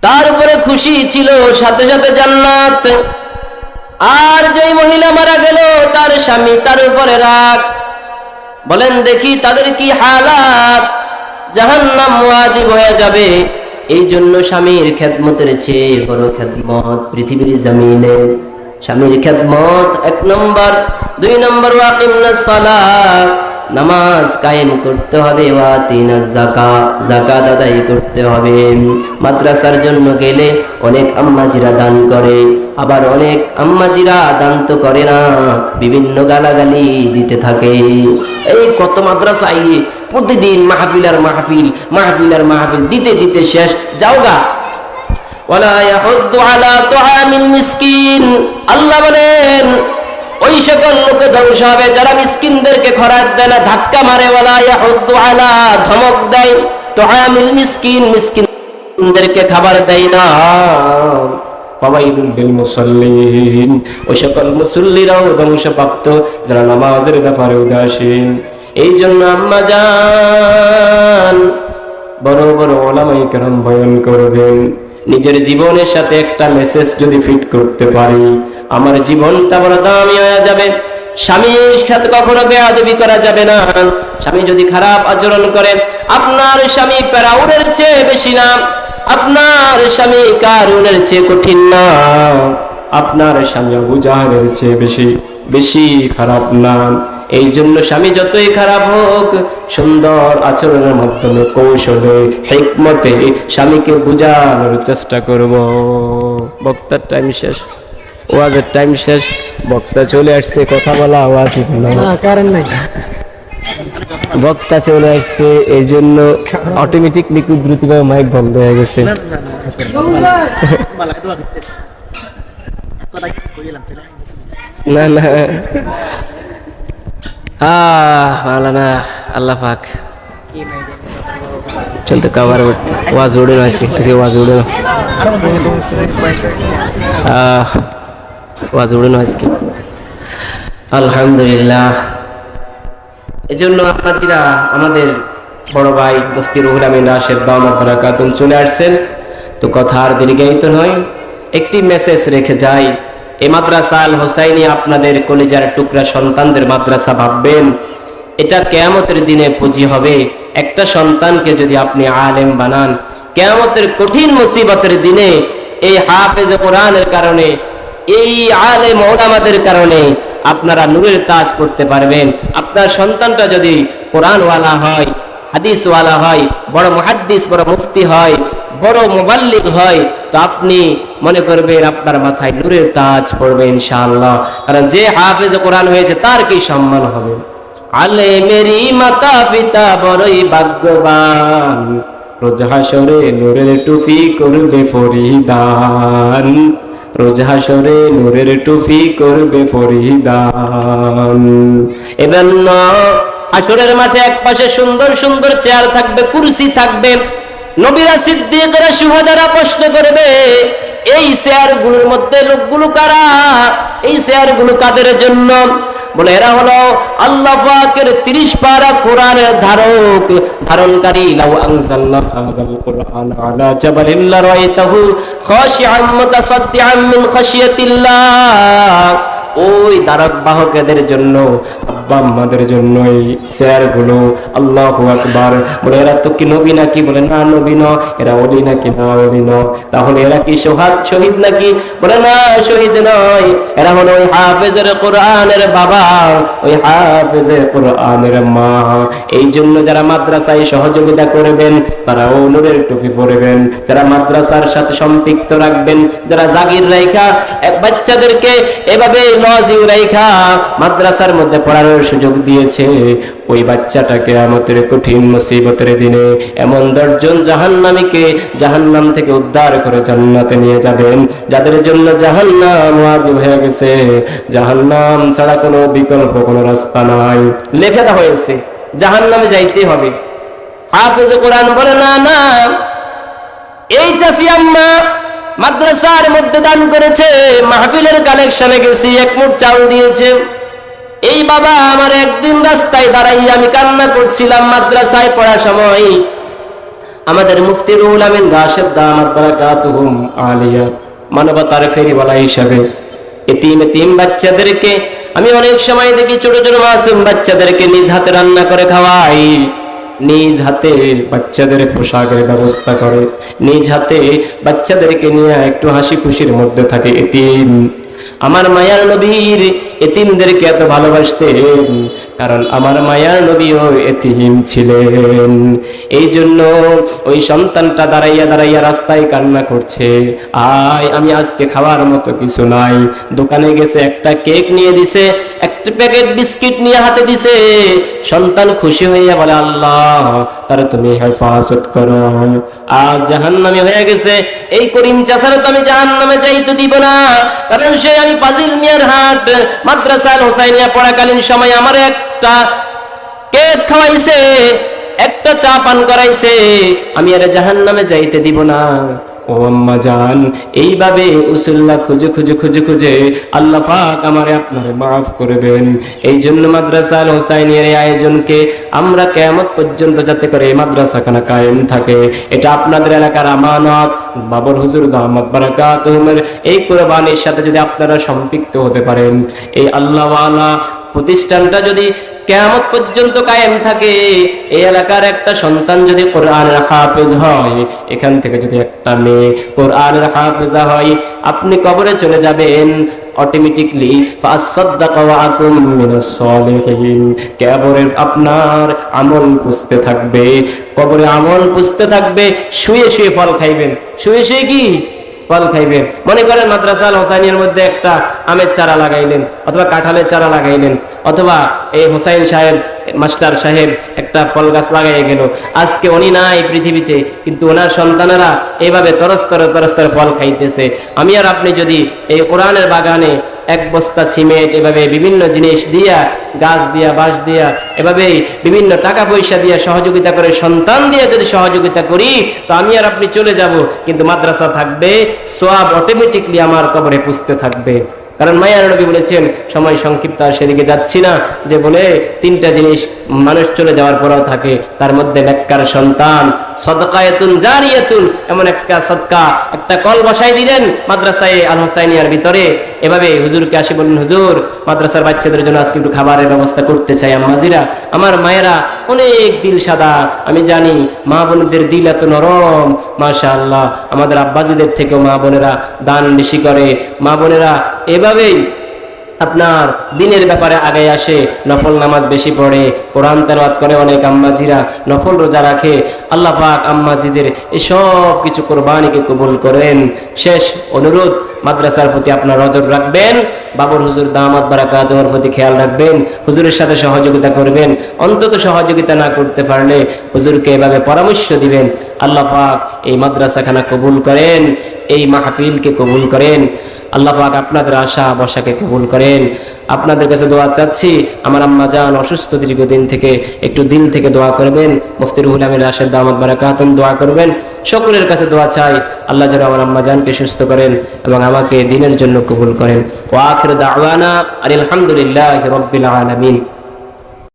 A: তার উপরে খুশি ছিল, সাথে সাথে জান্নাত। আর যেই মহিলা মারা গেল তার স্বামী তার উপরে রাগ। বলেন দেখি তাদের কি হালাত, জাহান্নাম ওয়াজিব হয়ে যাবে। এই জন্য স্বামীর খেদমতের চেয়ে বড় খেদমত পৃথিবীর জমিনে স্বামীর খেদমত 1 নম্বর। 2 নম্বর ওয়াকিমনাস সালাত, নামাজ কায়েম করতে হবে। ওয়াতিনাজ যাকাত, যাকাত আদায় করতে হবে। মাদ্রাসার জন্য গেলে অনেক আম্মাজিরা দান করে, আবার অনেক আম্মাজিরা দান তো করে না, বিভিন্ন গালাগালি দিতে থাকে। এই কত মাদ্রাসায় প্রতিদিন মাহফিল আর মাহফিল, মাহফিল আর মাহফিল দিতে দিতে শেষ। যাওগা। ওয়ালা ইয়াহুদ্দু আলা তুআমিল মিসকিন, আল্লাহ বলেন ওই সকল লোক ধ্বংস হবে যারা মিসকিনদেরকে খরাত দেয় না, ধাক্কা মারে। ওয়ালা ইয়াহুদ্দু আলা, ধমক দেয়। তুআমিল মিসকিন, মিসকিনদেরকে খাবার দেয় না। ফাওয়াইলুল লিল মুসাল্লিন, ওই সকল মুসল্লিরাও ধ্বংসপ্রাপ্ত যারা নামাজের ব্যাপারে উদাসীন। এই জন্য আম্মা জান, বড় বড় ওলামায়ে কেরাম বয়ান করবেন, নিজের জীবনের সাথে একটা মেসেজ যদি ফিট করতে পারি, আমার জীবনটা বড় দামি হয়ে যাবে। স্বামীর সাথে কখনো বেয়াদবি করা যাবে না। স্বামী যদি খারাপ আচরণ করে, আপনার স্বামী ফেরাউনের চেয়ে বেশি না, আপনার স্বামী কারুনের চেয়ে কঠিন না, আপনার স্বামী আবু জাহেলের চেয়ে বেশি খারাপ না। এই জন্য স্বামী যতই খারাপ হোক, সুন্দর আচরণের মাধ্যমে, কৌশলে, হিকমতে স্বামীকে বুঝানোর চেষ্টা করব। বক্তার টাইম শেষ, ওয়াজের টাইম শেষ, বক্তা চলে আসছে, কথা বলা আওয়াজ কারণ নাই, বক্তা চলে আসছে, এই জন্য অটোমেটিকলি দ্রুতভাবে মাইক বন্ধ হয়ে গেছে। না না মাওলানা আল্লাহ পাক চলতে কভার ওয়াজ উড়ে না, আজকে ওয়াজ উড়ে না, ওয়াজ উড়ে না আজকে। আলহামদুলিল্লাহ। এজন্য আপনারা আমাদের বড় ভাই মুফতি রুহুল আমিন রাশেদ দামাত বারাকাতুহু চলে আসছেন। তো কথা আর দীর্ঘায়িত নয়, একটি মেসেজ রেখে যাই। এই মাদ্রাসা আল হোসাইনি আপনাদের কলিজার টুকরা সন্তানদের মাদ্রাসা ভাববেন, এটা কিয়ামতের দিনে পুঁজি হবে। একটা সন্তানকে যদি আপনি আলেম বানান, কিয়ামতের কঠিন মুসিবতের দিনে এই হাফেজে কোরআনের কারণে, এই আলেম ওলামাদের কারণে আপনারা নূরের তাজ পড়তে পারবেন। আপনার সন্তানটা যদি কোরআনওয়ালা হয়, হাদিসওয়ালা হয়, বড় মুহাদ্দিস, বড় মুফতি হয়, বড় মুবাল্লিগ হয়, তো আপনি মনে করবেন আপনার মাথায় নূরের তাজ পড়বে ইনশাআল্লাহ। কারণ যে হাফেজ কোরআন হয়েছে তার কি সম্মান হবে। আলেমেরি মাতা পিতা বড়ই ভাগ্যবান, রোজ হাসরে নূরের টুপি করবে পরিধান, রোজ হাসরে নূরের টুপি করবে পরিধান। এবার হাসরের মাঠে একপাশে সুন্দর সুন্দর চেয়ার থাকবে, কুরসি থাকবে। নবীরা, সিদ্দিকরা, শুহাদারা প্রশ্ন করবে, এই চেয়ারগুলোর মধ্যে লোকগুলো কারা? এই চেয়ারগুলো কাদের জন্য? বলে এরা হলো আল্লাহ পাকের 30 পারা কোরআনের ধারণকারী। লাউ আনজালনা হাযাল কুরআন আলা জাবালিন লারাইতাহু খাশিআন মুতাসাদ্দিআন মিন খাশিয়াতিল্লাহ। ওই ধারক বাহকদের জন্য, আব্বা আম্মাদের জন্য এই চেয়ারগুলো। আল্লাহু আকবার। বলে এরা তো কি নবী নাকি? বলে না, নবী না। এরা ওলি নাকি? না, ওলি না। তাহলে এরা কি শহীদ নাকি? বলে না, শহীদ নয়। এরা হলো ওই হাফেজের কোরআনের বাবা, ওই হাফেজের কোরআনের মা। এই জন্য যারা মাদ্রাসায় সহযোগিতা করবেন তারা ও নূরের টুপি পরবেন। যারা মাদ্রাসার সাথে সম্পৃক্ত রাখবেন, যারা জাগির রাইখা এক বাচ্চাদেরকে এভাবে লজিং রাইখা মাদ্রাসার মধ্যে পড়ানোর সুযোগ দিয়েছে, ওই বাচ্চাটাকে কিয়ামতের কঠিন মুসিবতের দিনে এমন 10 জন জাহান্নামীকে জাহান্নাম থেকে উদ্ধার করে জান্নাতে নিয়ে যাবেন, যাদের জন্য জাহান্নাম ওয়াজিব হয়ে গেছে। জাহান্নাম ছাড়া কোনো বিকল্প, কোনো রাস্তা নাই। লেখা দেওয়া হয়েছে জাহান্নামে যাইতেই হবে। হাফেজে কোরআন বলে না না, এই চাচি আম্মা মাদ্রাসার মধ্যে দান করেছে, মাহফিলের কালেকশনে গেছি, 1 মুঠ চাল দিয়েছে। এই বাবা আমার একদিন রাস্তায় দাঁড়াই আমি কান্না করছিলাম মাদ্রাসায় পড়ার সময়। আমাদের মুফতি রুহুল আমিন রাশেদ দামাত বারাকাতুহুম আলিয়া মানবতার ফেরিওয়ালা হিসাবে এতিম বাচ্চাদেরকে আমি অনেক সময় দেখি ছোট ছোট মাসুম বাচ্চাদেরকে নিজ হাতে রান্না করে খাওয়াই, নিজ হাতে বাচ্চাদের পোশাকের ব্যবস্থা করে, নিজ হাতে বাচ্চাদেরকে নিয়ে একটু হাসি খুশির মধ্যে থাকে। এতিম আমার মায়ার নবীর এতিমদেরকে এত ভালোবাসতেন, কারণ আমার মায়ার নবীও এতিম ছিলেন। এই জন্য ওই সন্তানটা দাঁড়াইয়া দাঁড়াইয়া রাস্তায় কান্না করছে, আমি আজকে খাওয়ার মতো কিছু নাই। দোকানে গেছে, একটা কেক নিয়ে দিছে, একটা প্যাকেট বিস্কিট নিয়ে হাতে দিছে। সন্তান খুশি হইয়া বলে, আল্লাহ তারে তুমি হেফাজত করো। আজ জাহান্নামী হয়ে গেছে। এই করিম চাচারে তো আমি জাহান্নামে যাইতে দিব না, কারণ সে আমি ফাজিল মিয়ার হাট মাদ্রাসার হোসাইনিয়া পড়াকালীন সময় আমার একটা কেক খাওয়াইছে, একটা চা পান করাইছে, আমি আর জাহান্নামে যাইতে দিব না। ও আম্মা জান, এইভাবে উসুল্লাহ খুঁজে খুঁজে খুঁজে খুঁজে আল্লাহ পাক আমারে আপনারে মাফ করবেন। এই জন্য মাদ্রাসার হোসাইনিয়ার এই আয়োজনকে আমরা কিয়ামত পর্যন্ত যাতে করে এই মাদ্রাসাখানা কায়েম থাকে, এটা আপনাদের এলাকার আমানত। বাবর হুজুর দামাত বারাকাতুহুমের এই কুরবানির সাথে যদি আপনারা সম্পৃক্ত হতে পারেন, এই আল্লাহওয়ালা প্রতিষ্ঠানটা যদি কিয়ামত পর্যন্ত কায়েম থাকে, এই এলাকার একটা সন্তান যদি কোরআনের হাফেজ হয়, এখান থেকে যদি একটা মেয়ে কোরআনের হাফেজা হয়, আপনি কবরে চলে যাবেন অটোমেটিকলি। ফাসাদদাকা ওয়া আকুম মিনাস সালিহিন, কবরে আপনার আমল পুষতে থাকবে, কবরে আমল পুষতে থাকবে। শুয়ে শুয়ে ফল খাইবেন, শুয়ে শুয়ে কি ফল খাইবেন। মনে করেন মাদ্রাসা আল হোসাইনের মধ্যে একটা আমের চারা লাগাইলেন, অথবা কাঁঠালের চারা লাগাইলেন, অথবা এই হোসাইন সাহেব মাস্টার সাহেব একটা ফল গাছ লাগাই গেল। আজকে উনি নাই পৃথিবীতে, কিন্তু ওনার সন্তানেরা এইভাবে তরস্তরে তরস্তরে ফল খাইতেছে। আমি আর আপনি যদি এই কোরআনের বাগানে এক বস্তা সিমেন্ট, এভাবে বিভিন্ন জিনিস দিয়া, গাছ দিয়া, বাঁশ দিয়া, এভাবেই বিভিন্ন টাকা পয়সা দিয়া সহযোগিতা করে, সন্তান দিয়ে যদি সহযোগিতা করি, তো আমি আর আপনি চলে যাব, কিন্তু মাদ্রাসা থাকবে, সওয়াব অটোমেটিকলি আমার কবরে পুষতে থাকবে। কারণ মায়ার নবী বলেছেন, সময় সংক্ষিপ্ত আর সেদিকে যাচ্ছি না, যে বলে তিনটা জিনিস মানুষ চলে যাওয়ার পরেও থাকে, তার মধ্যে নেককার সন্তান, সদকায়াতুন জারিয়াতুন, এমন একটা সদকা, একটা কল বসাই দিলেন মাদ্রাসায় আল হোসাইনিয়ার ভিতরে। এভাবে হুজুরকে আসি বললেন, হুজুর মাদ্রাসার বাচ্চাদের জন্য আজকে একটু খাবারের ব্যবস্থা করতে চাই। আম্মাজিরা, আমার মায়েরা অনেক দিল সাদা, আমি জানি মা বোনদের দিল এত নরম, মাশাআল্লাহ। আমাদের আব্বাজিদের থেকেও মা বোনেরা দান বেশি করে, মা বোনেরা এভাবেই আপনার দিনের ব্যাপারে আগে আসে, নফল নামাজ বেশি পড়ে, কোরআন তেলাওয়াত করে অনেক আম্মাজিরা, নফল রোজা রাখে। আল্লাহ পাক আম্মাজিদের এসব কিছু কোরবানিকে কবুল করেন। শেষ অনুরোধ, মাদ্রাসার প্রতি আপনার নজর রাখবেন, বাবর হুজুর দামাত বারাকাতুহুর প্রতি খেয়াল রাখবেন, হুজুরের সাথে সহযোগিতা করবেন। অন্তত সহযোগিতা না করতে পারলে হুজুরকে এভাবে পরামর্শ দিবেন। আল্লাহ পাক এই মাদ্রাসাখানা কবুল করেন, এই মাহফিলকে কবুল করেন। আল্লাহ পাক আপনাদের আশা বসাকে কবুল করেন। আপনাদের কাছে দোয়া চাচ্ছি, আমার আম্মা জান অসুস্থ দীর্ঘদিন থেকে, একটু দিল থেকে দোয়া করবেন। মুফতি রুহুল আমিন রাশেদ দামাত বারাকাতুহুম দোয়া করবেন। সকলের কাছে দোয়া চাই, আল্লাহ যেন আমার আম্মা জানকে সুস্থ করেন এবং আমাকে দিনের জন্য কবুল করেন। ওয়া আখির দাওয়ানা আলহামদুলিল্লাহি রাব্বিল আলামিন।